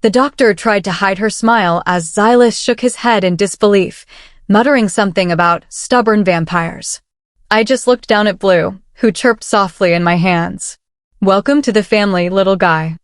A: The doctor tried to hide her smile as Xylus shook his head in disbelief, muttering something about stubborn vampires. I just looked down at Blue, who chirped softly in my hands. "Welcome to the family, little guy."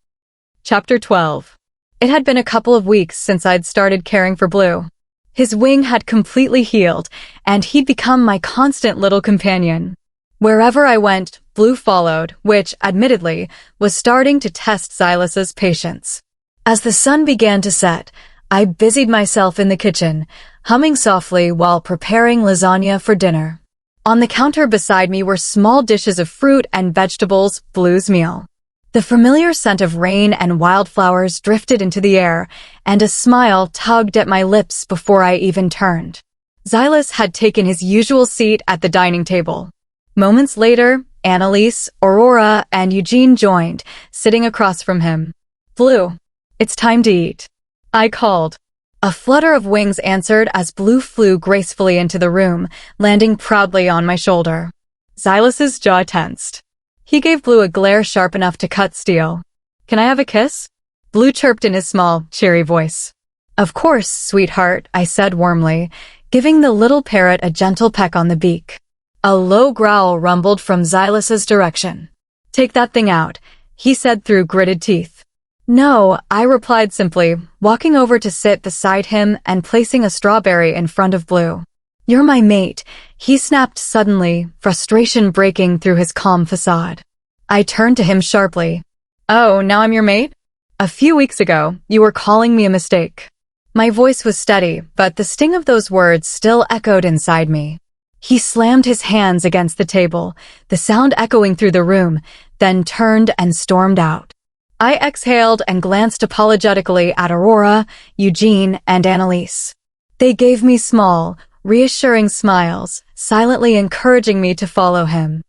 A: Chapter 12. It had been a couple of weeks since I'd started caring for Blue. His wing had completely healed, and he'd become my constant little companion. Wherever I went, Blue followed, which, admittedly, was starting to test Xylus's patience. As the sun began to set, I busied myself in the kitchen, humming softly while preparing lasagna for dinner. On the counter beside me were small dishes of fruit and vegetables, Blue's meal. The familiar scent of rain and wildflowers drifted into the air, and a smile tugged at my lips before I even turned. Xylus had taken his usual seat at the dining table. Moments later, Annalise, Aurora, and Eugene joined, sitting across from him. "Blue, it's time to eat," I called. A flutter of wings answered as Blue flew gracefully into the room, landing proudly on my shoulder. Xylus's jaw tensed. He gave Blue a glare sharp enough to cut steel. "Can I have a kiss?" Blue chirped in his small, cheery voice. "Of course, sweetheart," I said warmly, giving the little parrot a gentle peck on the beak. A low growl rumbled from Xylus's direction. "Take that thing out," he said through gritted teeth. "No," I replied simply, walking over to sit beside him and placing a strawberry in front of Blue. "You're my mate," he snapped suddenly, frustration breaking through his calm facade. I turned to him sharply. "Oh, now I'm your mate? A few weeks ago, you were calling me a mistake." My voice was steady, but the sting of those words still echoed inside me. He slammed his hands against the table, the sound echoing through the room, then turned and stormed out. I exhaled and glanced apologetically at Aurora, Eugene, and Annalise. They gave me small, reassuring smiles, silently encouraging me to follow him.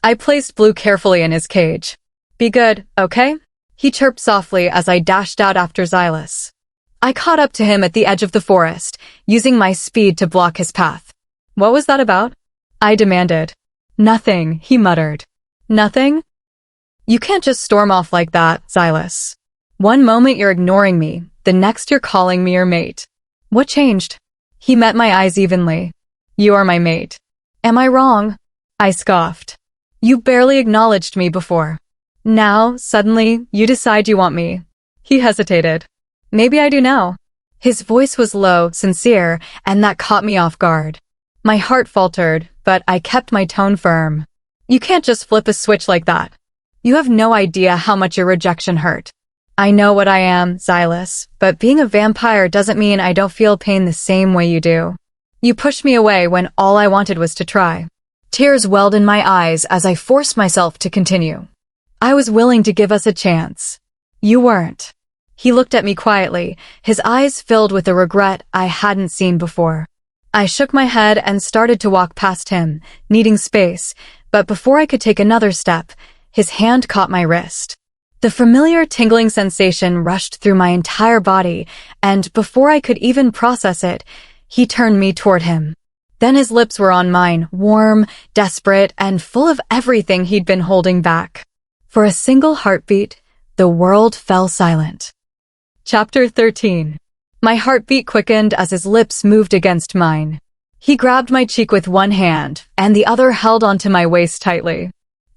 A: I placed Blue carefully in his cage. "Be good, okay?" He chirped softly as I dashed out after Xylus. I caught up to him at the edge of the forest, using my speed to block his path. "What was that about?" I demanded. "Nothing," he muttered. "Nothing?" "You can't just storm off like that, Xylus. One moment you're ignoring me, the next you're calling me your mate. What changed?" He met my eyes evenly. "You are my mate." "Am I wrong?" I scoffed. "You barely acknowledged me before. Now, suddenly, you decide you want me." He hesitated. "Maybe I do now." His voice was low, sincere, and that caught me off guard. My heart faltered, but I kept my tone firm. "You can't just flip a switch like that. You have no idea how much your rejection hurt." "I know what I am, Xylus, but being a vampire doesn't mean I don't feel pain the same way you do. You pushed me away when all I wanted was to try." Tears welled in my eyes as I forced myself to continue. "I was willing to give us a chance. You weren't." He looked at me quietly, his eyes filled with a regret I hadn't seen before. I shook my head and started to walk past him, needing space, but before I could take another step, his hand caught my wrist. The familiar tingling sensation rushed through my entire body, and before I could even process it, he turned me toward him. Then his lips were on mine, warm, desperate, and full of everything he'd been holding back. For a single heartbeat, the world fell silent. Chapter 13. My heartbeat quickened as his lips moved against mine. He grabbed my cheek with one hand, and the other held onto my waist tightly.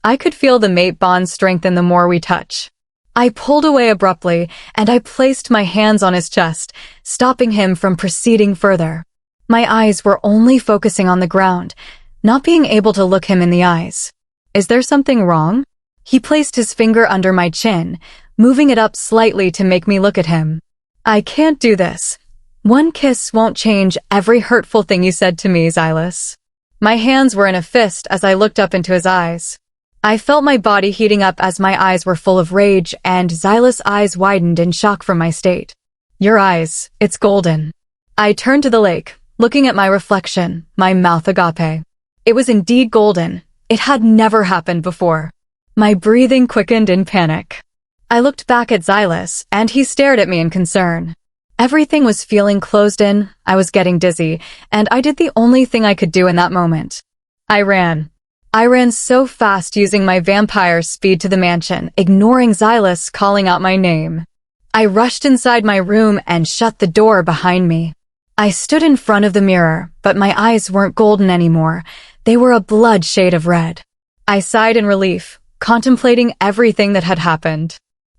A: I could feel the mate bond strengthen the more we touch. I pulled away abruptly, and I placed my hands on his chest, stopping him from proceeding further. My eyes were only focusing on the ground, not being able to look him in the eyes. "Is there something wrong?" He placed his finger under my chin, moving it up slightly to make me look at him. "I can't do this. One kiss won't change every hurtful thing you said to me, Xylus." My hands were in a fist as I looked up into his eyes. I felt my body heating up as my eyes were full of rage, and Xylus' eyes widened in shock from my state. "Your eyes, it's golden." I turned to the lake, looking at my reflection, my mouth agape. It was indeed golden. It had never happened before. My breathing quickened in panic. I looked back at Xylus, and he stared at me in concern. Everything was feeling closed in, I was getting dizzy, and I did the only thing I could do in that moment. I ran. I ran so fast using my vampire speed to the mansion, ignoring Xylus calling out my name. I rushed inside my room and shut the door behind me. I stood in front of the mirror, but my eyes weren't golden anymore. They were a blood shade of red. I sighed in relief, contemplating everything that had happened.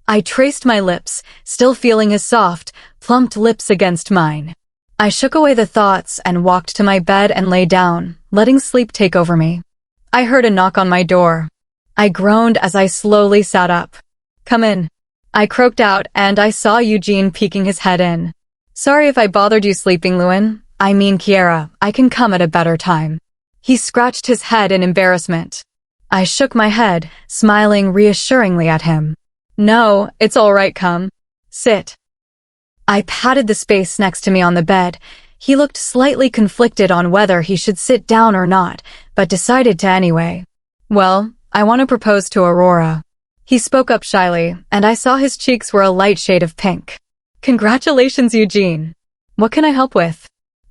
A: I traced my lips, still feeling his soft, plumped lips against mine. I shook away the thoughts and walked to my bed and lay down, letting sleep take over me. I heard a knock on my door. I groaned as I slowly sat up. "Come in." I croaked out, and I saw Eugene peeking his head in. "Sorry if I bothered you sleeping, Lewin. I mean Kiara, I can come at a better time." He scratched his head in embarrassment. I shook my head, smiling reassuringly at him. "No, it's all right, come. Sit." I patted the space next to me on the bed. He looked slightly conflicted on whether he should sit down or not, but decided to anyway. "Well, I want to propose to Aurora." He spoke up shyly, and I saw his cheeks were a light shade of pink. "Congratulations, Eugene. What can I help with?"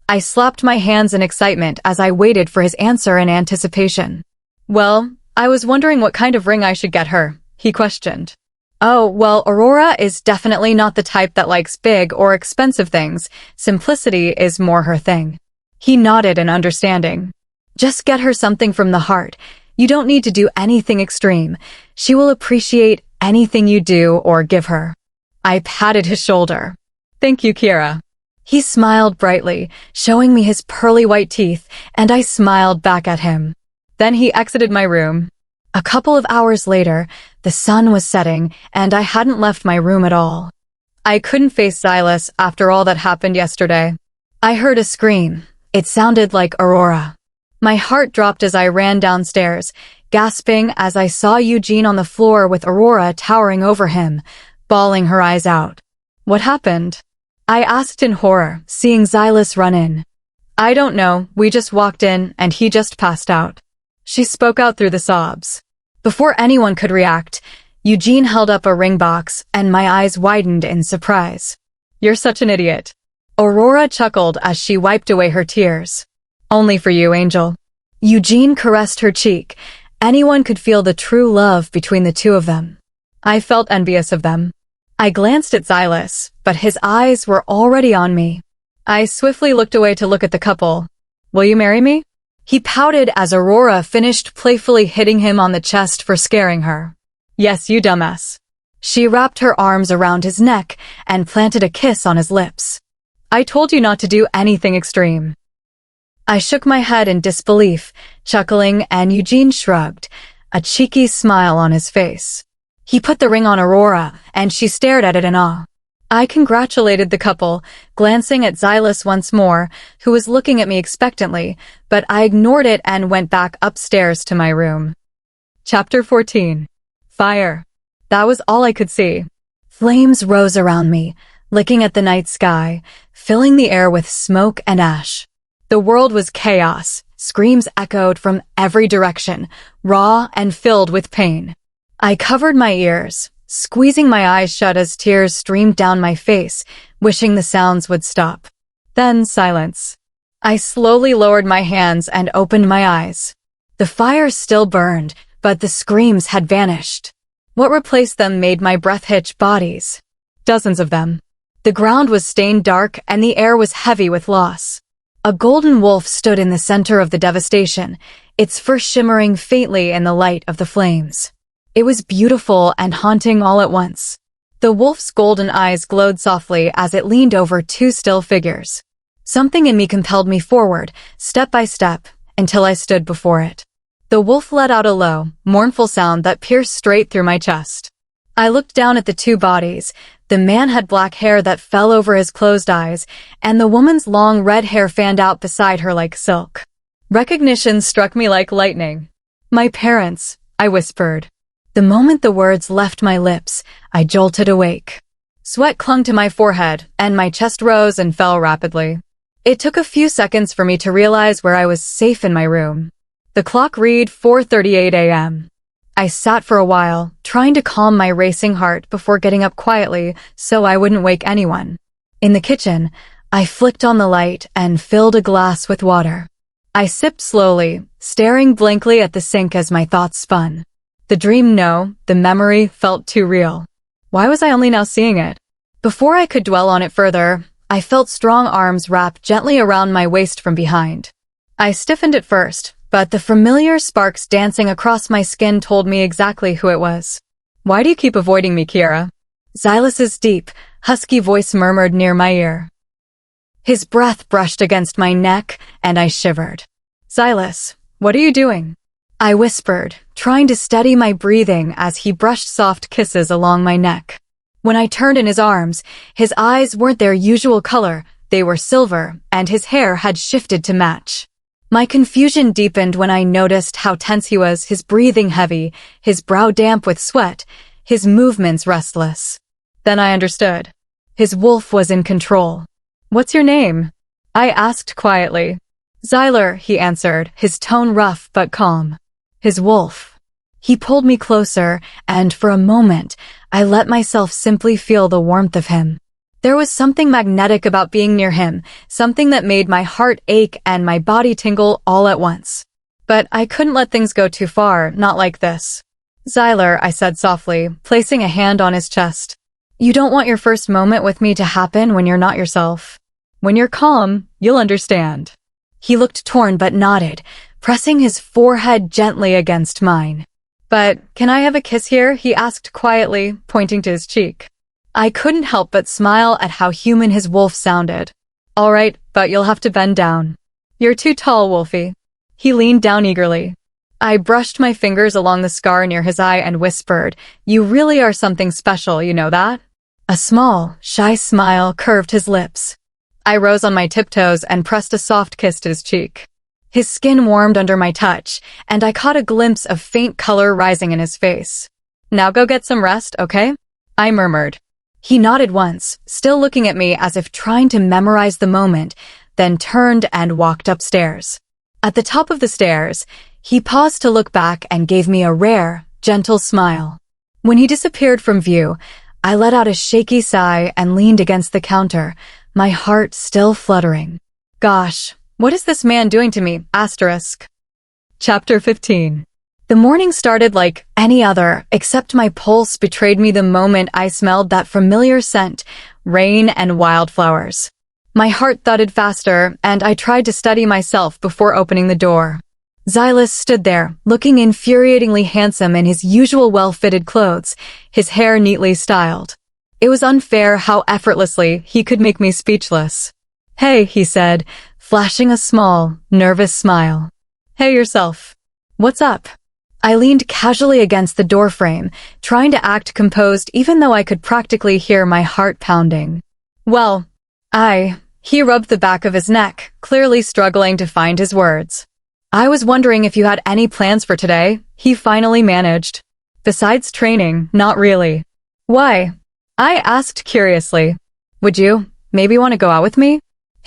A: I slapped my hands in excitement as I waited for his answer in anticipation. "Well, I was wondering what kind of ring I should get her," he questioned. "Oh, well, Aurora is definitely not the type that likes big or expensive things. Simplicity is more her thing." He nodded in understanding. "Just get her something from the heart. You don't need to do anything extreme. She will appreciate anything you do or give her." I patted his shoulder. "Thank you, Kiara." He smiled brightly, showing me his pearly white teeth, and I smiled back at him. Then he exited my room. A couple of hours later, the sun was setting, and I hadn't left my room at all. I couldn't face Xylus after all that happened yesterday. I heard a scream. It sounded like Aurora. My heart dropped as I ran downstairs, gasping as I saw Eugene on the floor with Aurora towering over him, bawling her eyes out. What happened? I asked in horror, seeing Xylus run in. I don't know, we just walked in and he just passed out. She spoke out through the sobs. Before anyone could react, Eugene held up a ring box and my eyes widened in surprise. You're such an idiot. Aurora chuckled as she wiped away her tears. Only for you, Angel. Eugene caressed her cheek. Anyone could feel the true love between the two of them. I felt envious of them. I glanced at Xylus, but his eyes were already on me. I swiftly looked away to look at the couple. Will you marry me? He pouted as Aurora finished playfully hitting him on the chest for scaring her. Yes, you dumbass. She wrapped her arms around his neck and planted a kiss on his lips. I told you not to do anything extreme. I shook my head in disbelief, chuckling, and Eugene shrugged, a cheeky smile on his face. He put the ring on Aurora, and she stared at it in awe. I congratulated the couple, glancing at Xylus once more, who was looking at me expectantly, but I ignored it and went back upstairs to my room. Chapter 14. Fire. That was all I could see. Flames rose around me, licking at the night sky, filling the air with smoke and ash. The world was chaos. Screams echoed from every direction, raw and filled with pain. I covered my ears, squeezing my eyes shut as tears streamed down my face, wishing the sounds would stop. Then silence. I slowly lowered my hands and opened my eyes. The fire still burned, but the screams had vanished. What replaced them made my breath hitch bodies. Dozens of them. The ground was stained dark and the air was heavy with loss. A golden wolf stood in the center of the devastation, its fur shimmering faintly in the light of the flames. It was beautiful and haunting all at once. The wolf's golden eyes glowed softly as it leaned over two still figures. Something in me compelled me forward, step by step, until I stood before it. The wolf let out a low, mournful sound that pierced straight through my chest. I looked down at the two bodies. The man had black hair that fell over his closed eyes, and the woman's long red hair fanned out beside her like silk. Recognition struck me like lightning. My parents, I whispered. The moment the words left my lips, I jolted awake. Sweat clung to my forehead, and my chest rose and fell rapidly. It took a few seconds for me to realize where I was safe in my room. The clock read 4:38 a.m. I sat for a while, trying to calm my racing heart before getting up quietly so I wouldn't wake anyone. In the kitchen, I flicked on the light and filled a glass with water. I sipped slowly, staring blankly at the sink as my thoughts spun. The dream, no, the memory felt too real. Why was I only now seeing it? Before I could dwell on it further, I felt strong arms wrap gently around my waist from behind. I stiffened at first, but the familiar sparks dancing across my skin told me exactly who it was. Why do you keep avoiding me, Kiara? Xylus's deep, husky voice murmured near my ear. His breath brushed against my neck, and I shivered. Xylus, what are you doing? I whispered, trying to steady my breathing as he brushed soft kisses along my neck. When I turned in his arms, his eyes weren't their usual color, they were silver, and his hair had shifted to match. My confusion deepened when I noticed how tense he was, his breathing heavy, his brow damp with sweat, his movements restless. Then I understood. His wolf was in control. What's your name? I asked quietly. Xyler, he answered, his tone rough but calm. His wolf. He pulled me closer, and for a moment, I let myself simply feel the warmth of him. There was something magnetic about being near him, something that made my heart ache and my body tingle all at once. But I couldn't let things go too far, not like this. Xyler, I said softly, placing a hand on his chest. You don't want your first moment with me to happen when you're not yourself. When you're calm, you'll understand. He looked torn but nodded, pressing his forehead gently against mine. But can I have a kiss here? He asked quietly, pointing to his cheek. I couldn't help but smile at how human his wolf sounded. All right, but you'll have to bend down. You're too tall, Wolfie. He leaned down eagerly. I brushed my fingers along the scar near his eye and whispered, You really are something special, you know that? A small, shy smile curved his lips. I rose on my tiptoes and pressed a soft kiss to his cheek. His skin warmed under my touch, and I caught a glimpse of faint color rising in his face. "Now go get some rest, okay?" I murmured. He nodded once, still looking at me as if trying to memorize the moment, then turned and walked upstairs. At the top of the stairs, he paused to look back and gave me a rare, gentle smile. When he disappeared from view, I let out a shaky sigh and leaned against the counter, my heart still fluttering. Gosh, what is this man doing to me? Asterisk. Chapter 15. The morning started like any other, except my pulse betrayed me the moment I smelled that familiar scent, rain and wildflowers. My heart thudded faster, and I tried to steady myself before opening the door. Xylus stood there, looking infuriatingly handsome in his usual well-fitted clothes, his hair neatly styled. It was unfair how effortlessly he could make me speechless. "Hey," he said, flashing a small, nervous smile. "Hey yourself. What's up?" I leaned casually against the doorframe, trying to act composed even though I could practically hear my heart pounding. "Well, He rubbed the back of his neck, clearly struggling to find his words. "I was wondering if you had any plans for today," he finally managed. "Besides training, not really." "Why?" I asked curiously. "Would you maybe want to go out with me?"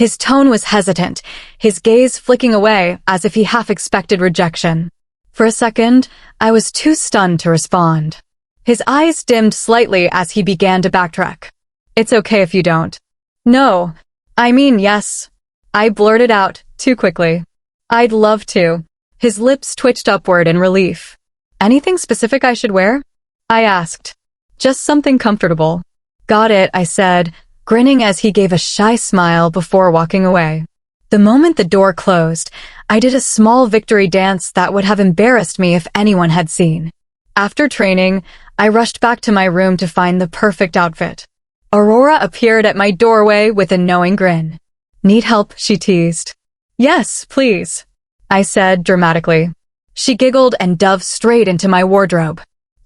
A: His tone was hesitant, his gaze flicking away as if he half expected rejection. For a second, I was too stunned to respond. His eyes dimmed slightly as he began to backtrack. "It's okay if you don't." "No. I mean, yes." I blurted out, too quickly. "I'd love to." His lips twitched upward in relief. "Anything specific I should wear?" I asked. "Just something comfortable." "Got it," I said, grinning as he gave a shy smile before walking away. The moment the door closed, I did a small victory dance that would have embarrassed me if anyone had seen. After training, I rushed back to my room to find the perfect outfit. Aurora appeared at my doorway with a knowing grin. "Need help?" she teased. "Yes, please," I said dramatically. She giggled and dove straight into my wardrobe.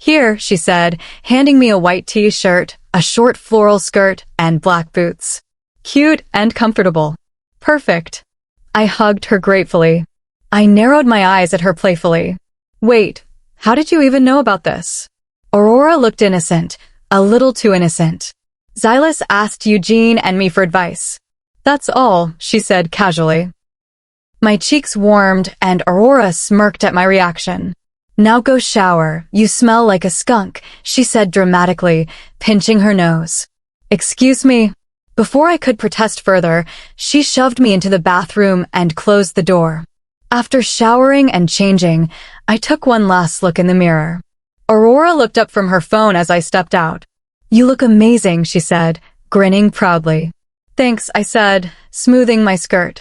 A: "Here," she said, handing me a white t-shirt, a short floral skirt, and black boots. "Cute and comfortable." "Perfect." I hugged her gratefully. I narrowed my eyes at her playfully. "Wait, how did you even know about this?" Aurora looked innocent, a little too innocent. "Xylus asked Eugene and me for advice." "That's all," she said casually. My cheeks warmed and Aurora smirked at my reaction. "Now go shower, you smell like a skunk," she said dramatically, pinching her nose. "Excuse me." Before I could protest further, she shoved me into the bathroom and closed the door. After showering and changing, I took one last look in the mirror. Aurora looked up from her phone as I stepped out. "You look amazing," she said, grinning proudly. "Thanks," I said, smoothing my skirt.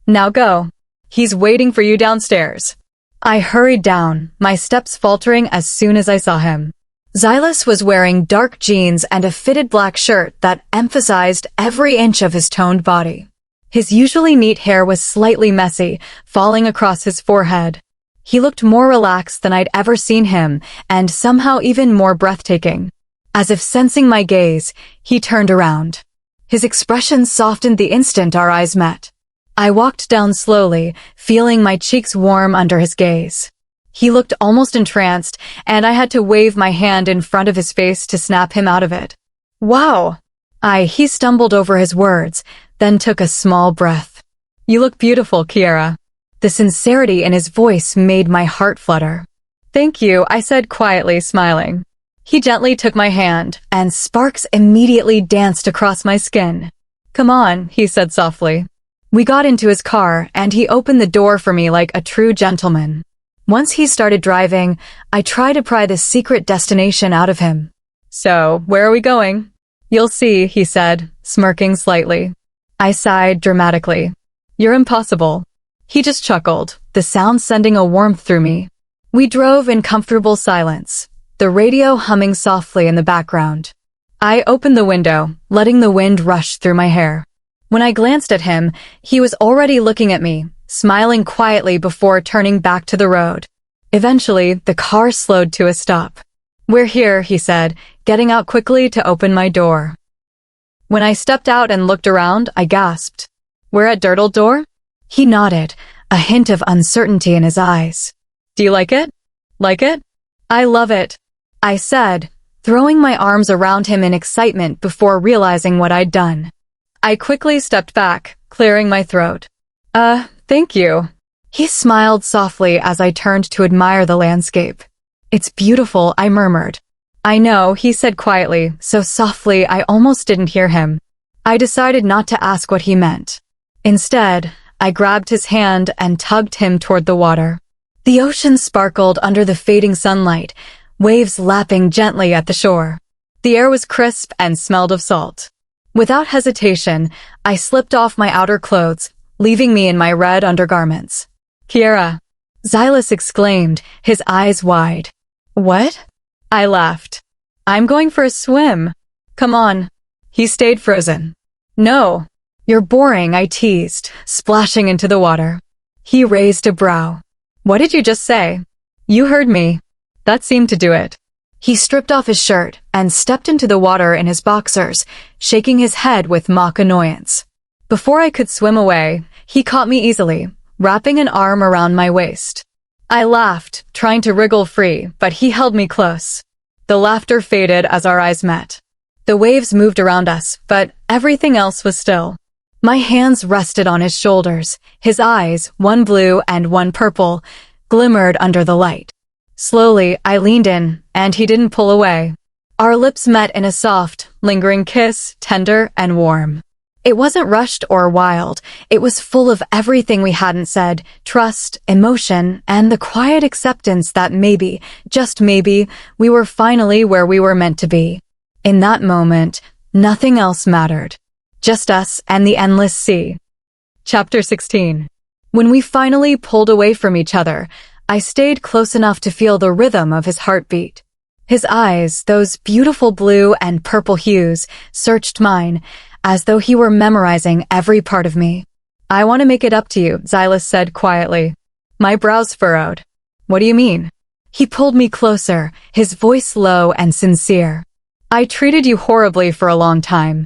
A: "Now go. He's waiting for you downstairs." I hurried down, my steps faltering as soon as I saw him. Xylus was wearing dark jeans and a fitted black shirt that emphasized every inch of his toned body. His usually neat hair was slightly messy, falling across his forehead. He looked more relaxed than I'd ever seen him, and somehow even more breathtaking. As if sensing my gaze, he turned around. His expression softened the instant our eyes met. I walked down slowly, feeling my cheeks warm under his gaze. He looked almost entranced, and I had to wave my hand in front of his face to snap him out of it. "Wow!" He stumbled over his words, then took a small breath. "You look beautiful, Kiara." The sincerity in his voice made my heart flutter. "Thank you," I said quietly, smiling. He gently took my hand, and sparks immediately danced across my skin. "Come on," he said softly. We got into his car, and he opened the door for me like a true gentleman. Once he started driving, I tried to pry the secret destination out of him. "So, where are we going?" "You'll see," he said, smirking slightly. I sighed dramatically. "You're impossible." He just chuckled, the sound sending a warmth through me. We drove in comfortable silence, the radio humming softly in the background. I opened the window, letting the wind rush through my hair. When I glanced at him, he was already looking at me, smiling quietly before turning back to the road. Eventually, the car slowed to a stop. "We're here," he said, getting out quickly to open my door. When I stepped out and looked around, I gasped. "We're at Dirtle Door?" He nodded, a hint of uncertainty in his eyes. "Do you like it? Like it?" "I love it," I said, throwing my arms around him in excitement before realizing what I'd done. I quickly stepped back, clearing my throat. Thank you." He smiled softly as I turned to admire the landscape. "It's beautiful," I murmured. "I know," he said quietly, so softly I almost didn't hear him. I decided not to ask what he meant. Instead, I grabbed his hand and tugged him toward the water. The ocean sparkled under the fading sunlight, waves lapping gently at the shore. The air was crisp and smelled of salt. Without hesitation, I slipped off my outer clothes, leaving me in my red undergarments. "Kiara!" Xylus exclaimed, his eyes wide. "What?" I laughed. "I'm going for a swim." "Come on." He stayed frozen. "No." "You're boring," I teased, splashing into the water. He raised a brow. "What did you just say?" "You heard me." That seemed to do it. He stripped off his shirt and stepped into the water in his boxers, shaking his head with mock annoyance. Before I could swim away, he caught me easily, wrapping an arm around my waist. I laughed, trying to wriggle free, but he held me close. The laughter faded as our eyes met. The waves moved around us, but everything else was still. My hands rested on his shoulders. His eyes, one blue and one purple, glimmered under the light. Slowly, I leaned in, and he didn't pull away. Our lips met in a soft, lingering kiss, tender and warm. It wasn't rushed or wild. It was full of everything we hadn't said, trust, emotion, and the quiet acceptance that maybe, just maybe, we were finally where we were meant to be. In that moment, nothing else mattered. Just us and the endless sea. Chapter 16. When we finally pulled away from each other, I stayed close enough to feel the rhythm of his heartbeat. His eyes, those beautiful blue and purple hues, searched mine, as though he were memorizing every part of me. "I want to make it up to you," Xylus said quietly. My brows furrowed. "What do you mean?" He pulled me closer, his voice low and sincere. "I treated you horribly for a long time.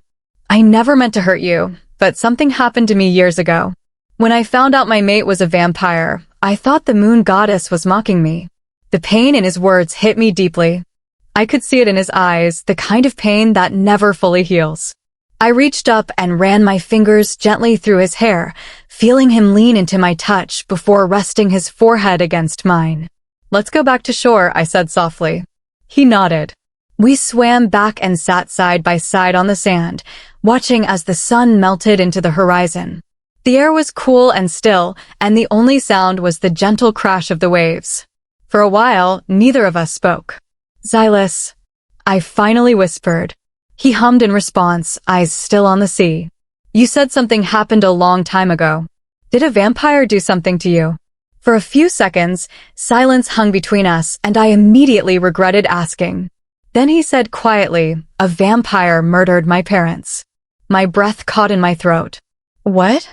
A: I never meant to hurt you, but something happened to me years ago. When I found out my mate was a vampire, I thought the moon goddess was mocking me." The pain in his words hit me deeply. I could see it in his eyes, the kind of pain that never fully heals. I reached up and ran my fingers gently through his hair, feeling him lean into my touch before resting his forehead against mine. "Let's go back to shore," I said softly. He nodded. We swam back and sat side by side on the sand, watching as the sun melted into the horizon. The air was cool and still, and the only sound was the gentle crash of the waves. For a while, neither of us spoke. "Xylus," I finally whispered. He hummed in response, eyes still on the sea. "You said something happened a long time ago. Did a vampire do something to you?" For a few seconds, silence hung between us, and I immediately regretted asking. Then he said quietly, "A vampire murdered my parents." My breath caught in my throat. "What?"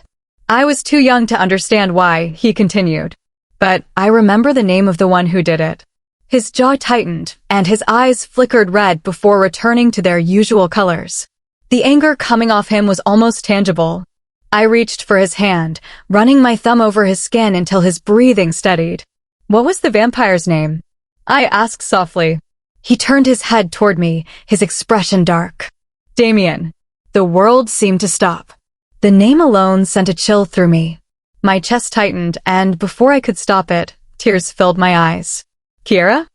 A: I was too young to understand why, he continued. "But I remember the name of the one who did it." His jaw tightened, and his eyes flickered red before returning to their usual colors. The anger coming off him was almost tangible. I reached for his hand, running my thumb over his skin until his breathing steadied. "What was the vampire's name?" I asked softly. He turned his head toward me, his expression dark. "Damien." The world seemed to stop. The name alone sent a chill through me. My chest tightened, and before I could stop it, tears filled my eyes. "Kiara?"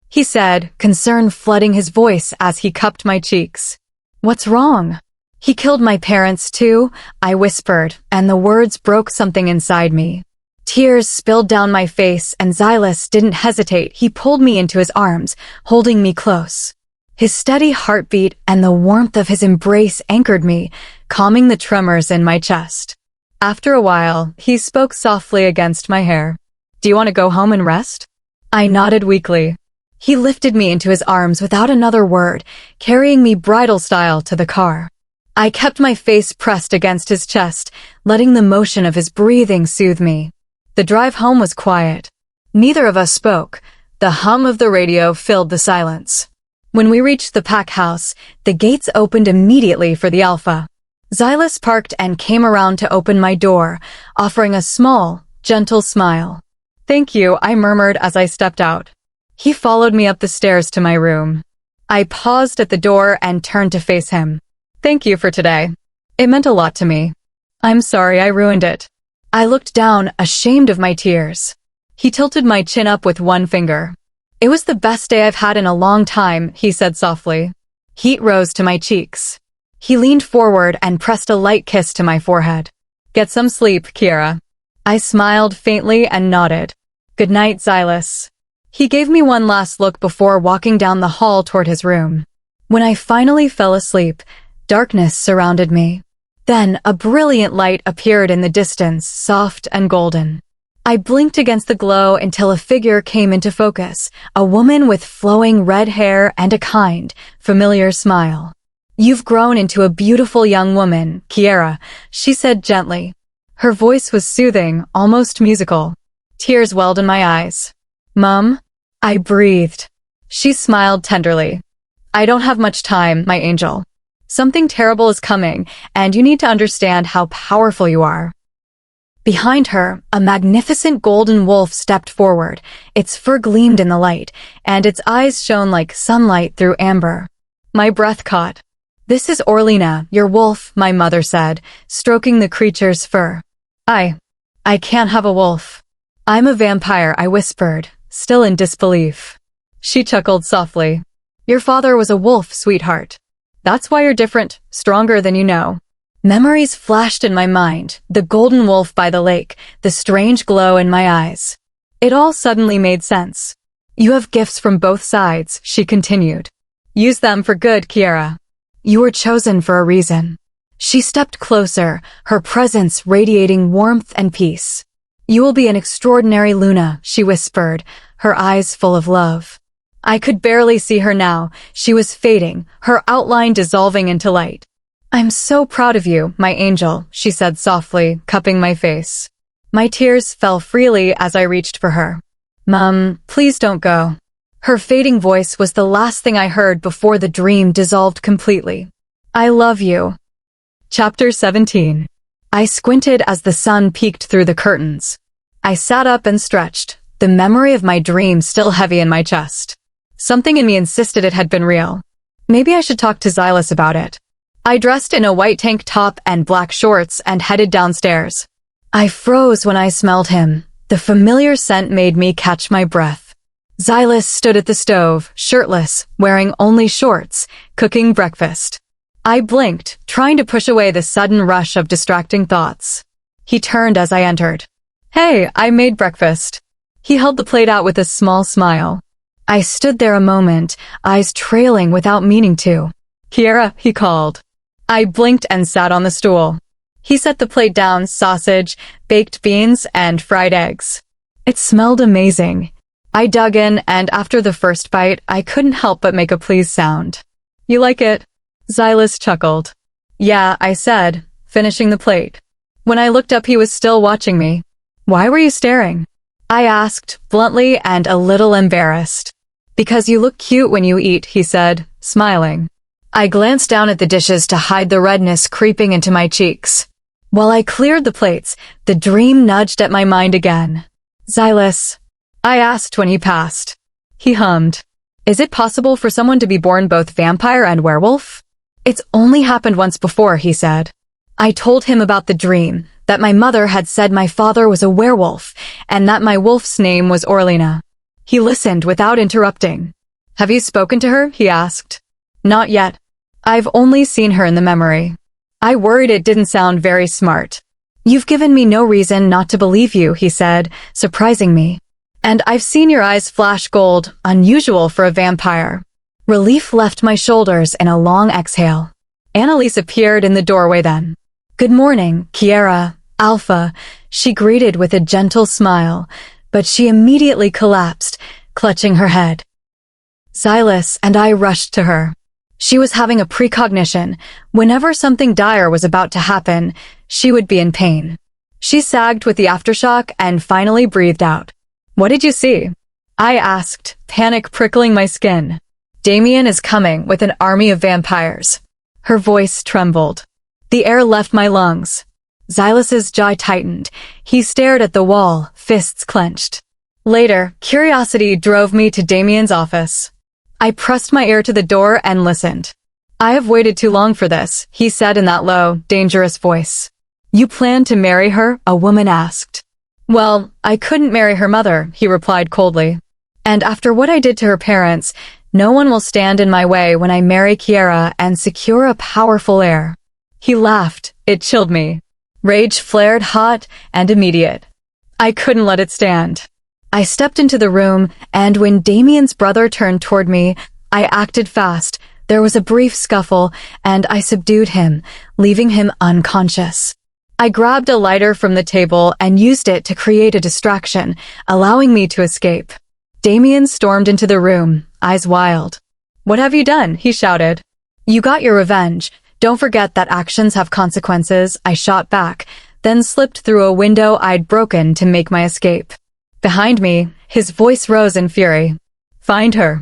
A: he said, concern flooding his voice as he cupped my cheeks. "What's wrong?" "He killed my parents too," I whispered, and the words broke something inside me. Tears spilled down my face, and Xylus didn't hesitate. He pulled me into his arms, holding me close. His steady heartbeat and the warmth of his embrace anchored me, calming the tremors in my chest. After a while, he spoke softly against my hair. "Do you want to go home and rest?" I nodded weakly. He lifted me into his arms without another word, carrying me bridal style to the car. I kept my face pressed against his chest, letting the motion of his breathing soothe me. The drive home was quiet. Neither of us spoke. The hum of the radio filled the silence. When we reached the pack house, the gates opened immediately for the Alpha. Xylus parked and came around to open my door, offering a small, gentle smile. Thank you, I murmured as I stepped out. He followed me up the stairs to my room. I paused at the door and turned to face him. Thank you for today. It meant a lot to me. I'm sorry I ruined it. I looked down, ashamed of my tears. He tilted my chin up with one finger. It was the best day I've had in a long time, he said softly. Heat rose to my cheeks. He leaned forward and pressed a light kiss to my forehead. Get some sleep, Kiara. I smiled faintly and nodded. Good night, Xylus. He gave me one last look before walking down the hall toward his room. When I finally fell asleep, darkness surrounded me. Then a brilliant light appeared in the distance, soft and golden. I blinked against the glow until a figure came into focus, a woman with flowing red hair and a kind, familiar smile. You've grown into a beautiful young woman, Kiara, she said gently. Her voice was soothing, almost musical. Tears welled in my eyes. Mum? I breathed. She smiled tenderly. I don't have much time, my angel. Something terrible is coming, and you need to understand how powerful you are. Behind her, a magnificent golden wolf stepped forward. Its fur gleamed in the light, and its eyes shone like sunlight through amber. My breath caught. This is Orlina, your wolf, my mother said, stroking the creature's fur. I can't have a wolf. I'm a vampire, I whispered, still in disbelief. She chuckled softly. Your father was a wolf, sweetheart. That's why you're different, stronger than you know. Memories flashed in my mind, the golden wolf by the lake, the strange glow in my eyes. It all suddenly made sense. You have gifts from both sides, she continued. Use them for good, Kiara. You were chosen for a reason. She stepped closer, her presence radiating warmth and peace. You will be an extraordinary Luna, she whispered, her eyes full of love. I could barely see her now. She was fading, her outline dissolving into light. I'm so proud of you, my angel, she said softly, cupping my face. My tears fell freely as I reached for her. Mum, please don't go. Her fading voice was the last thing I heard before the dream dissolved completely. I love you. Chapter 17. I squinted as the sun peeked through the curtains. I sat up and stretched, the memory of my dream still heavy in my chest. Something in me insisted it had been real. Maybe I should talk to Xylus about it. I dressed in a white tank top and black shorts and headed downstairs. I froze when I smelled him. The familiar scent made me catch my breath. Xylus stood at the stove, shirtless, wearing only shorts, cooking breakfast. I blinked, trying to push away the sudden rush of distracting thoughts. He turned as I entered. Hey, I made breakfast. He held the plate out with a small smile. I stood there a moment, eyes trailing without meaning to. Kiara, he called. I blinked and sat on the stool. He set the plate down, sausage, baked beans, and fried eggs. It smelled amazing. I dug in, and after the first bite, I couldn't help but make a pleased sound. You like it? Xylus chuckled. Yeah, I said, finishing the plate. When I looked up, he was still watching me. Why were you staring? I asked, bluntly and a little embarrassed. Because you look cute when you eat, he said, smiling. I glanced down at the dishes to hide the redness creeping into my cheeks. While I cleared the plates, the dream nudged at my mind again. Xylus, I asked when he passed. He hummed. Is it possible for someone to be born both vampire and werewolf? It's only happened once before, he said. I told him about the dream, that my mother had said my father was a werewolf, and that my wolf's name was Orlina. He listened without interrupting. Have you spoken to her? He asked. Not yet. I've only seen her in the memory. I worried it didn't sound very smart. You've given me no reason not to believe you, he said, surprising me. And I've seen your eyes flash gold, unusual for a vampire. Relief left my shoulders in a long exhale. Annalise appeared in the doorway then. Good morning, Kiara, Alpha, she greeted with a gentle smile, but she immediately collapsed, clutching her head. Xylus and I rushed to her. She was having a precognition. Whenever something dire was about to happen, she would be in pain. She sagged with the aftershock and finally breathed out. What did you see? I asked, panic prickling my skin. Damien is coming with an army of vampires. Her voice trembled. The air left my lungs. Xylus's jaw tightened. He stared at the wall, fists clenched. Later, curiosity drove me to Damien's office. I pressed my ear to the door and listened. "I have waited too long for this," he said in that low, dangerous voice. "You plan to marry her?" a woman asked. "Well, I couldn't marry her mother," he replied coldly. "And after what I did to her parents, no one will stand in my way when I marry Kiara and secure a powerful heir." He laughed. It chilled me. Rage flared hot and immediate. I couldn't let it stand. I stepped into the room, and when Damien's brother turned toward me, I acted fast. There was a brief scuffle, and I subdued him, leaving him unconscious. I grabbed a lighter from the table and used it to create a distraction, allowing me to escape. Damien stormed into the room, eyes wild. "What have you done?" he shouted. "You got your revenge. Don't forget that actions have consequences," I shot back, then slipped through a window I'd broken to make my escape. Behind me, his voice rose in fury. "Find her."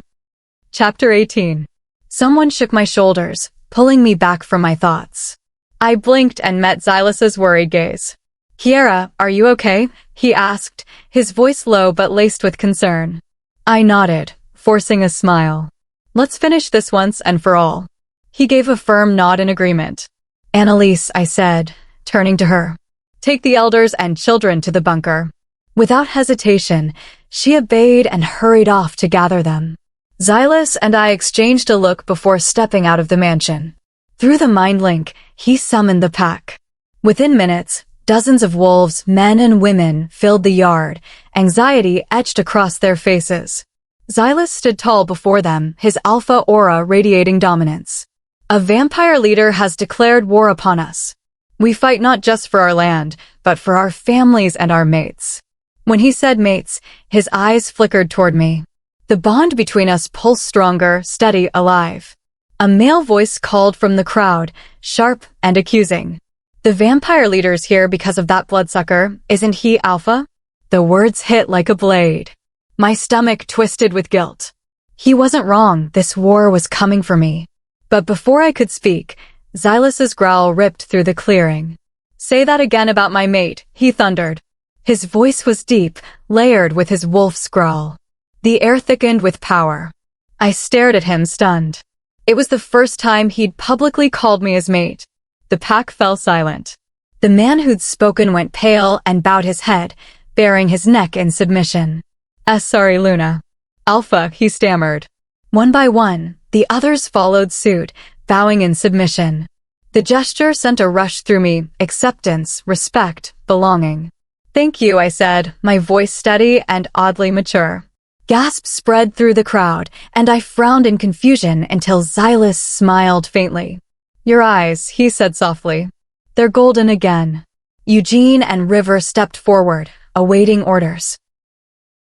A: Chapter 18. Someone shook my shoulders, pulling me back from my thoughts. I blinked and met Xylus's worried gaze. "Kiara, are you okay?" he asked, his voice low but laced with concern. I nodded, forcing a smile. "Let's finish this once and for all." He gave a firm nod in agreement. "Annalise," I said, turning to her. "Take the elders and children to the bunker." Without hesitation, she obeyed and hurried off to gather them. Xylus and I exchanged a look before stepping out of the mansion. Through the mind link, he summoned the pack. Within minutes, dozens of wolves, men and women, filled the yard, anxiety etched across their faces. Xylus stood tall before them, his alpha aura radiating dominance. "A vampire leader has declared war upon us. We fight not just for our land, but for our families and our mates." When he said mates, his eyes flickered toward me. The bond between us pulsed stronger, steady, alive. A male voice called from the crowd, sharp and accusing. "The vampire leader's here because of that bloodsucker, isn't he, Alpha?" The words hit like a blade. My stomach twisted with guilt. He wasn't wrong, this war was coming for me. But before I could speak, Xylus's growl ripped through the clearing. "Say that again about my mate," he thundered. His voice was deep, layered with his wolf's growl. The air thickened with power. I stared at him, stunned. It was the first time he'd publicly called me his mate. The pack fell silent. The man who'd spoken went pale and bowed his head, baring his neck in submission. Sorry, Luna." "Alpha," he stammered. One by one, the others followed suit, bowing in submission. The gesture sent a rush through me, acceptance, respect, belonging. "Thank you," I said, my voice steady and oddly mature. Gasps spread through the crowd, and I frowned in confusion until Xylus smiled faintly. "Your eyes," he said softly. "They're golden again." Eugene and River stepped forward, awaiting orders.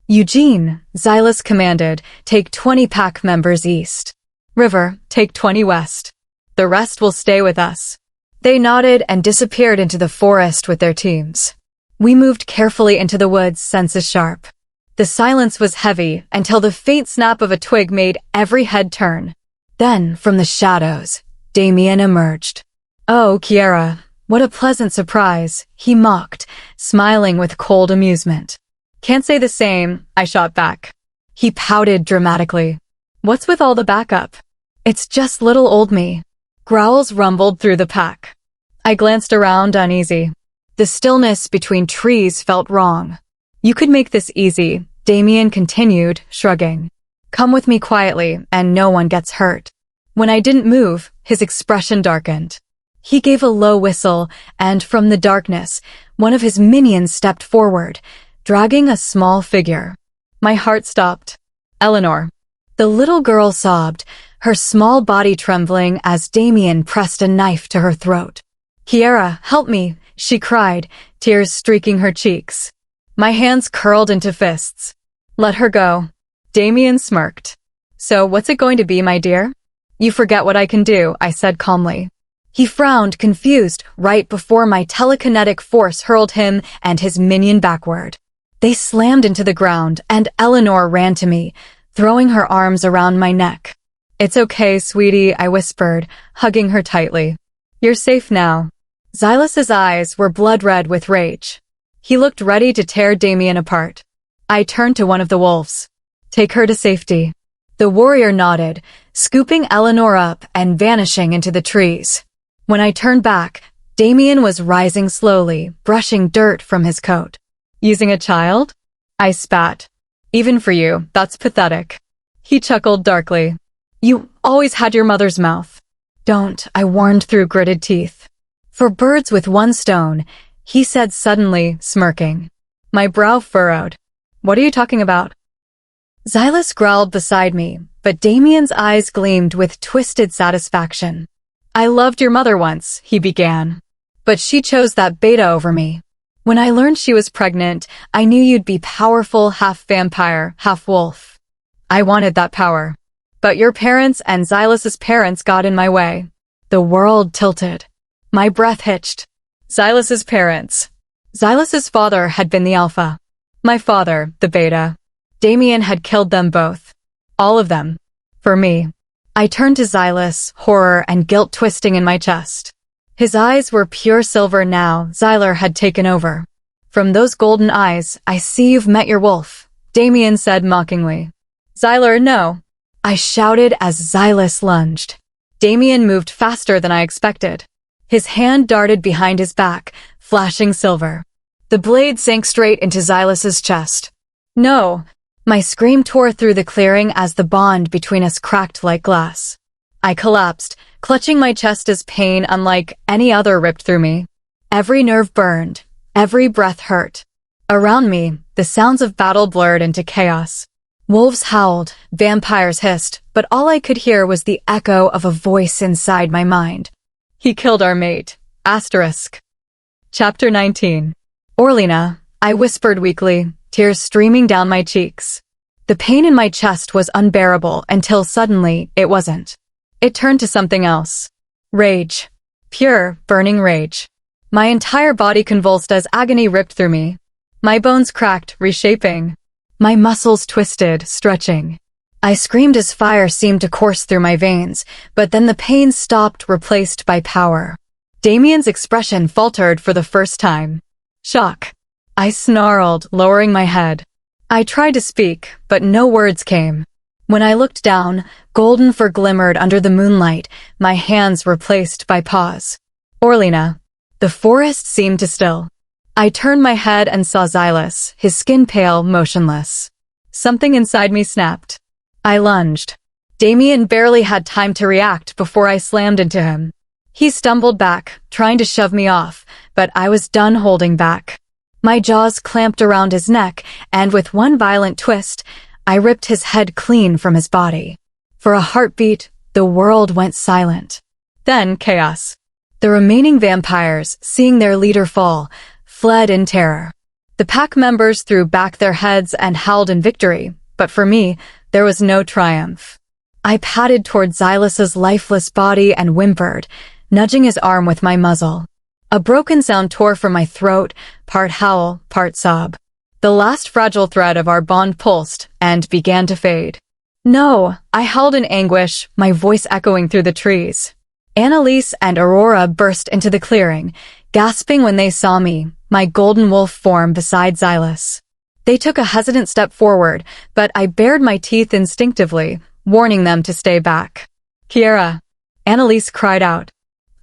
A: "Eugene," Xylus commanded, "take 20 pack members east. River, take 20 west. The rest will stay with us." They nodded and disappeared into the forest with their teams. We moved carefully into the woods, senses sharp. The silence was heavy until the faint snap of a twig made every head turn. Then, from the shadows, Damien emerged. "Oh, Kiara, what a pleasant surprise," he mocked, smiling with cold amusement. "Can't say the same," I shot back. He pouted dramatically. "What's with all the backup?" "It's just little old me." Growls rumbled through the pack. I glanced around, uneasy. The stillness between trees felt wrong. "You could make this easy," Damien continued, shrugging. "Come with me quietly, and no one gets hurt." When I didn't move, his expression darkened. He gave a low whistle, and from the darkness, one of his minions stepped forward, dragging a small figure. My heart stopped. "Eleanor." The little girl sobbed, her small body trembling as Damien pressed a knife to her throat. "Kiara, help me," she cried, tears streaking her cheeks. My hands curled into fists. "Let her go." Damien smirked. "So what's it going to be, my dear?" "You forget what I can do," I said calmly. He frowned, confused, right before my telekinetic force hurled him and his minion backward. They slammed into the ground, and Eleanor ran to me, throwing her arms around my neck. "It's okay, sweetie," I whispered, hugging her tightly. "You're safe now." Xylus's eyes were blood-red with rage. He looked ready to tear Damien apart. I turned to one of the wolves. Take her to safety. The warrior nodded, scooping Eleanor up and vanishing into the trees. When I turned back, Damien was rising slowly, brushing dirt from his coat. Using a child? I spat. Even for you, that's pathetic. He chuckled darkly. You always had your mother's mouth. Don't, I warned through gritted teeth. For birds with one stone, he said suddenly, smirking. My brow furrowed. What are you talking about? Xylus growled beside me, but Damien's eyes gleamed with twisted satisfaction. I loved your mother once, he began. But she chose that beta over me. When I learned she was pregnant, I knew you'd be powerful, half vampire, half wolf. I wanted that power. But your parents and Xylus's parents got in my way. The world tilted. My breath hitched. Xylus's parents. Xylus's father had been the alpha. My father, the beta. Damien had killed them both. All of them. For me. I turned to Xylus, horror and guilt twisting in my chest. His eyes were pure silver now. Xyler had taken over. From those golden eyes, I see you've met your wolf, Damien said mockingly. Xyler, no. I shouted as Xylus lunged. Damien moved faster than I expected. His hand darted behind his back, flashing silver. The blade sank straight into Xylus's chest. No! My scream tore through the clearing as the bond between us cracked like glass. I collapsed, clutching my chest as pain unlike any other ripped through me. Every nerve burned, every breath hurt. Around me, the sounds of battle blurred into chaos. Wolves howled, vampires hissed, but all I could hear was the echo of a voice inside my mind. He killed our mate. Asterisk. Chapter 19. Orlina, I whispered weakly, tears streaming down my cheeks. The pain in my chest was unbearable until suddenly it wasn't. It turned to something else. Rage. Pure, burning rage. My entire body convulsed as agony ripped through me. My bones cracked, reshaping. My muscles twisted, stretching. I screamed as fire seemed to course through my veins, but then the pain stopped, replaced by power. Damien's expression faltered for the first time. Shock. I snarled, lowering my head. I tried to speak, but no words came. When I looked down, golden fur glimmered under the moonlight, my hands replaced by paws. Orlina. The forest seemed to still. I turned my head and saw Xylus, his skin pale, motionless. Something inside me snapped. I lunged. Damien barely had time to react before I slammed into him. He stumbled back, trying to shove me off, but I was done holding back. My jaws clamped around his neck, and with one violent twist, I ripped his head clean from his body. For a heartbeat, the world went silent. Then chaos. The remaining vampires, seeing their leader fall, fled in terror. The pack members threw back their heads and howled in victory, but for me, there was no triumph. I padded toward Xylus's lifeless body and whimpered, nudging his arm with my muzzle. A broken sound tore from my throat, part howl, part sob. The last fragile thread of our bond pulsed and began to fade. No, I howled in anguish, my voice echoing through the trees. Annalise and Aurora burst into the clearing, gasping when they saw me, my golden wolf form beside Xylus. They took a hesitant step forward, but I bared my teeth instinctively, warning them to stay back. Kiara. Annalise cried out.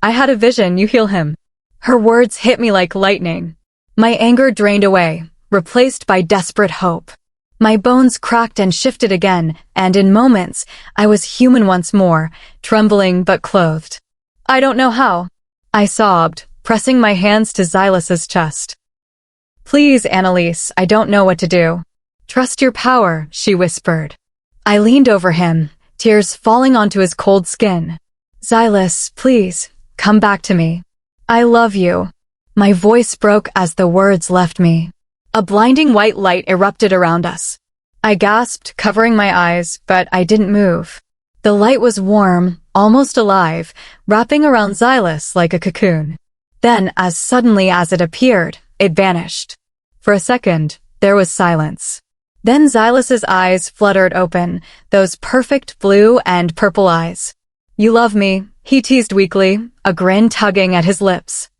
A: I had a vision, you heal him. Her words hit me like lightning. My anger drained away, replaced by desperate hope. My bones cracked and shifted again, and in moments, I was human once more, trembling but clothed. I don't know how. I sobbed, pressing my hands to Xylus's chest. Please, Annalise, I don't know what to do. Trust your power, she whispered. I leaned over him, tears falling onto his cold skin. Xylus, please, come back to me. I love you. My voice broke as the words left me. A blinding white light erupted around us. I gasped, covering my eyes, but I didn't move. The light was warm, almost alive, wrapping around Xylus like a cocoon. Then, as suddenly as it appeared, it vanished. For a second, there was silence. Then Xylus's eyes fluttered open, those perfect blue and purple eyes. You love me, he teased weakly, a grin tugging at his lips.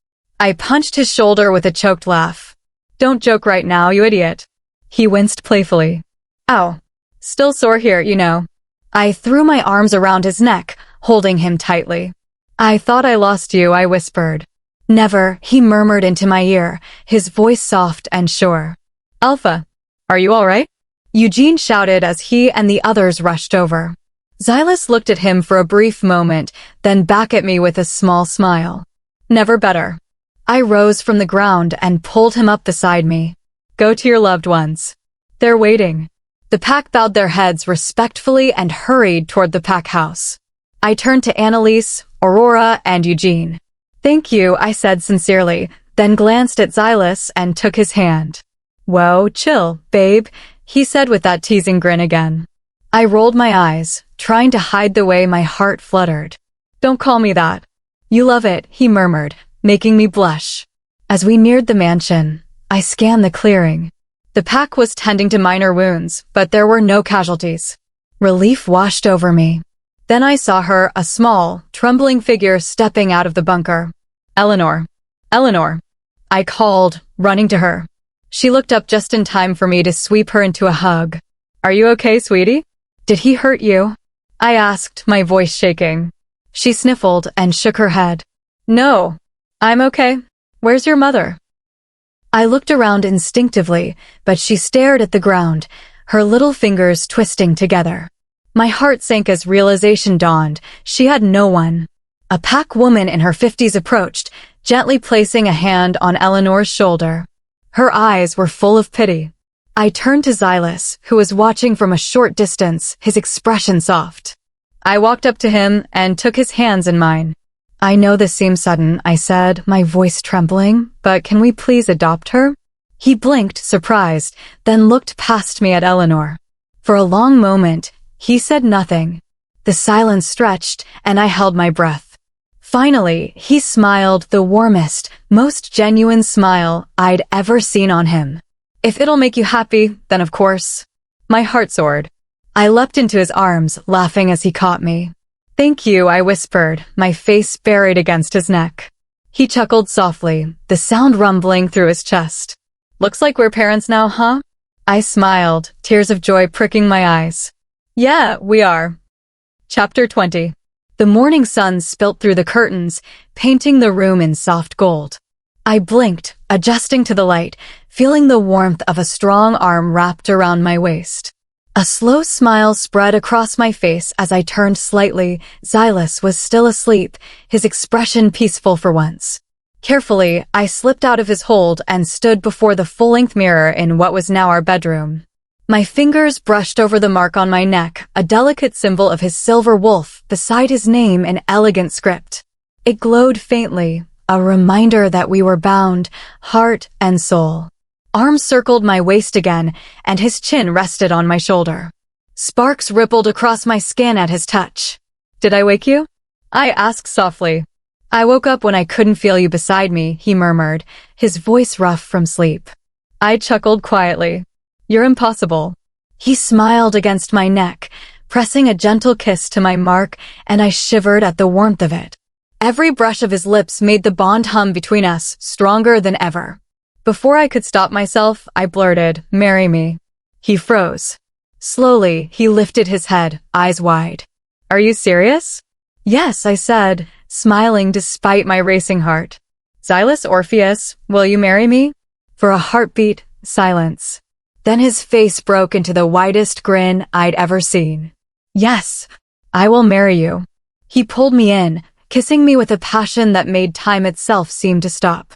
A: I punched his shoulder with a choked laugh. Don't joke right now, you idiot. He winced playfully. Ow. Still sore here, you know. I threw my arms around his neck, holding him tightly. I thought I lost you, I whispered. Never, he murmured into my ear, his voice soft and sure. Alpha, are you all right? Eugene shouted as he and the others rushed over. Xylus looked at him for a brief moment, then back at me with a small smile. Never better. I rose from the ground and pulled him up beside me. Go to your loved ones. They're waiting. The pack bowed their heads respectfully and hurried toward the pack house. I turned to Annalise, Aurora, and Eugene. Thank you, I said sincerely, then glanced at Xylus and took his hand. Whoa, chill, babe, he said with that teasing grin again. I rolled my eyes, trying to hide the way my heart fluttered. Don't call me that. You love it, he murmured, making me blush. As we neared the mansion, I scanned the clearing. The pack was tending to minor wounds, but there were no casualties. Relief washed over me. Then I saw her, a small, trembling figure stepping out of the bunker. Eleanor. Eleanor. I called, running to her. She looked up just in time for me to sweep her into a hug. Are you okay, sweetie? Did he hurt you? I asked, my voice shaking. She sniffled and shook her head. No. I'm okay. Where's your mother? I looked around instinctively, but she stared at the ground, her little fingers twisting together. My heart sank as realization dawned. She had no one. A pack woman in her 50s approached, gently placing a hand on Eleanor's shoulder. Her eyes were full of pity. I turned to Xylus, who was watching from a short distance, his expression soft. I walked up to him and took his hands in mine. I know this seems sudden, I said, my voice trembling, but can we please adopt her? He blinked, surprised, then looked past me at Eleanor. For a long moment, he said nothing. The silence stretched, and I held my breath. Finally, he smiled, the warmest, most genuine smile I'd ever seen on him. If it'll make you happy, then of course. My heart soared. I leapt into his arms, laughing as he caught me. Thank you, I whispered, my face buried against his neck. He chuckled softly, the sound rumbling through his chest. Looks like we're parents now, huh? I smiled, tears of joy pricking my eyes. Yeah, we are. Chapter 20. The morning sun spilt through the curtains, painting the room in soft gold. I blinked, adjusting to the light, feeling the warmth of a strong arm wrapped around my waist. A slow smile spread across my face as I turned slightly. Xylus was still asleep, his expression peaceful for once. Carefully, I slipped out of his hold and stood before the full-length mirror in what was now our bedroom. My fingers brushed over the mark on my neck, a delicate symbol of his silver wolf beside his name in elegant script. It glowed faintly, a reminder that we were bound, heart and soul. Arms circled my waist again, and his chin rested on my shoulder. Sparks rippled across my skin at his touch. Did I wake you? I asked softly. I woke up when I couldn't feel you beside me, he murmured, his voice rough from sleep. I chuckled quietly. You're impossible. He smiled against my neck, pressing a gentle kiss to my mark, and I shivered at the warmth of it. Every brush of his lips made the bond hum between us stronger than ever. Before I could stop myself, I blurted, "Marry me." He froze. Slowly, he lifted his head, eyes wide. Are you serious? Yes, I said, smiling despite my racing heart. Xylus Orpheus, will you marry me? For a heartbeat, silence. Then his face broke into the widest grin I'd ever seen. Yes, I will marry you. He pulled me in, kissing me with a passion that made time itself seem to stop.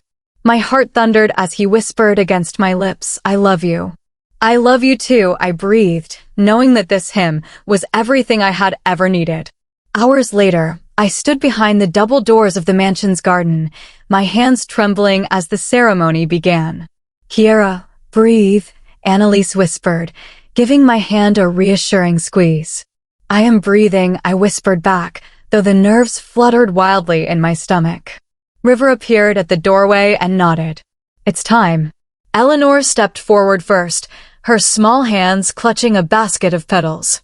A: My heart thundered as he whispered against my lips, I love you. I love you too, I breathed, knowing that this hymn was everything I had ever needed. Hours later, I stood behind the double doors of the mansion's garden, my hands trembling as the ceremony began. Kiara, breathe, Annalise whispered, giving my hand a reassuring squeeze. I am breathing, I whispered back, though the nerves fluttered wildly in my stomach. River appeared at the doorway and nodded. It's time. Eleanor stepped forward first, her small hands clutching a basket of petals.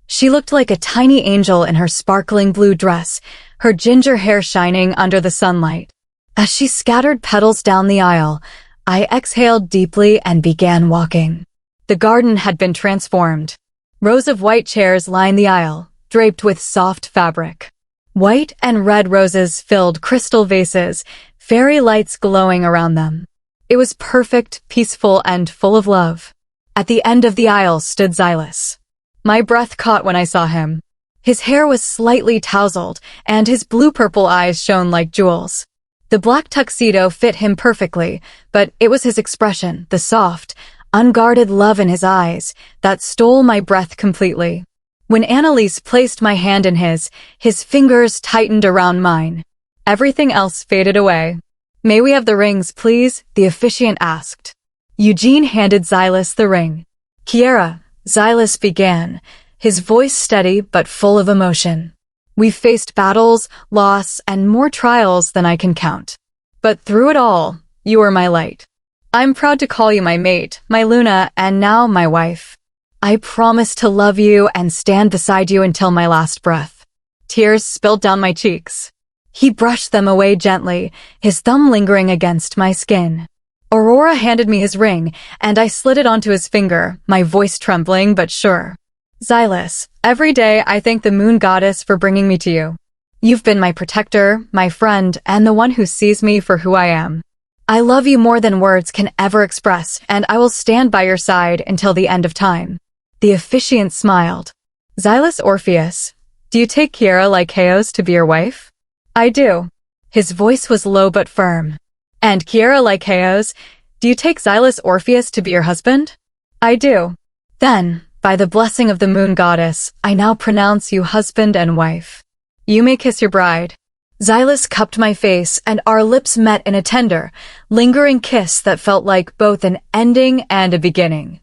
A: She looked like a tiny angel in her sparkling blue dress, her ginger hair shining under the sunlight. As she scattered petals down the aisle, I exhaled deeply and began walking. The garden had been transformed. Rows of white chairs lined the aisle, draped with soft fabric. White and red roses filled crystal vases, fairy lights glowing around them. It was perfect, peaceful, and full of love. At the end of the aisle stood Xylus. My breath caught when I saw him. His hair was slightly tousled, and his blue-purple eyes shone like jewels. The black tuxedo fit him perfectly, but it was his expression, the soft, unguarded love in his eyes, that stole my breath completely. When Annalise placed my hand in his fingers tightened around mine. Everything else faded away. "May we have the rings, please?" the officiant asked. Eugene handed Xylus the ring. "Kiara," Xylus began, his voice steady but full of emotion. "We've faced battles, loss, and more trials than I can count. But through it all, you were my light. I'm proud to call you my mate, my Luna, and now my wife. I promise to love you and stand beside you until my last breath." Tears spilled down my cheeks. He brushed them away gently, his thumb lingering against my skin. Aurora handed me his ring, and I slid it onto his finger, my voice trembling but sure. "Xylus, every day I thank the moon goddess for bringing me to you. You've been my protector, my friend, and the one who sees me for who I am. I love you more than words can ever express, and I will stand by your side until the end of time." The officiant smiled. "Xylus Orpheus, do you take Kiara Lycaos to be your wife?" "I do." His voice was low but firm. "And Kiara Lycaos, do you take Xylus Orpheus to be your husband?" "I do." "Then, by the blessing of the moon goddess, I now pronounce you husband and wife. You may kiss your bride." Xylus cupped my face, and our lips met in a tender, lingering kiss that felt like both an ending and a beginning.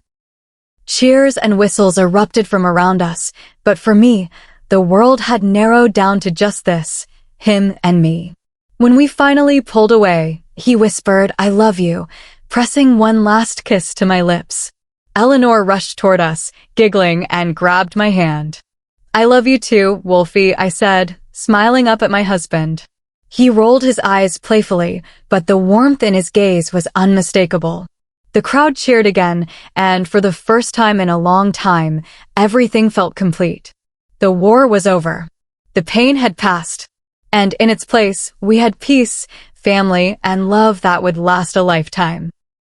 A: Cheers and whistles erupted from around us, but for me, the world had narrowed down to just this, him and me. When we finally pulled away, he whispered, "I love you," pressing one last kiss to my lips. Eleanor rushed toward us, giggling, and grabbed my hand. "I love you too, Wolfie," I said, smiling up at my husband. He rolled his eyes playfully, but the warmth in his gaze was unmistakable. The crowd cheered again, and for the first time in a long time, everything felt complete. The war was over. The pain had passed. And in its place, we had peace, family, and love that would last a lifetime.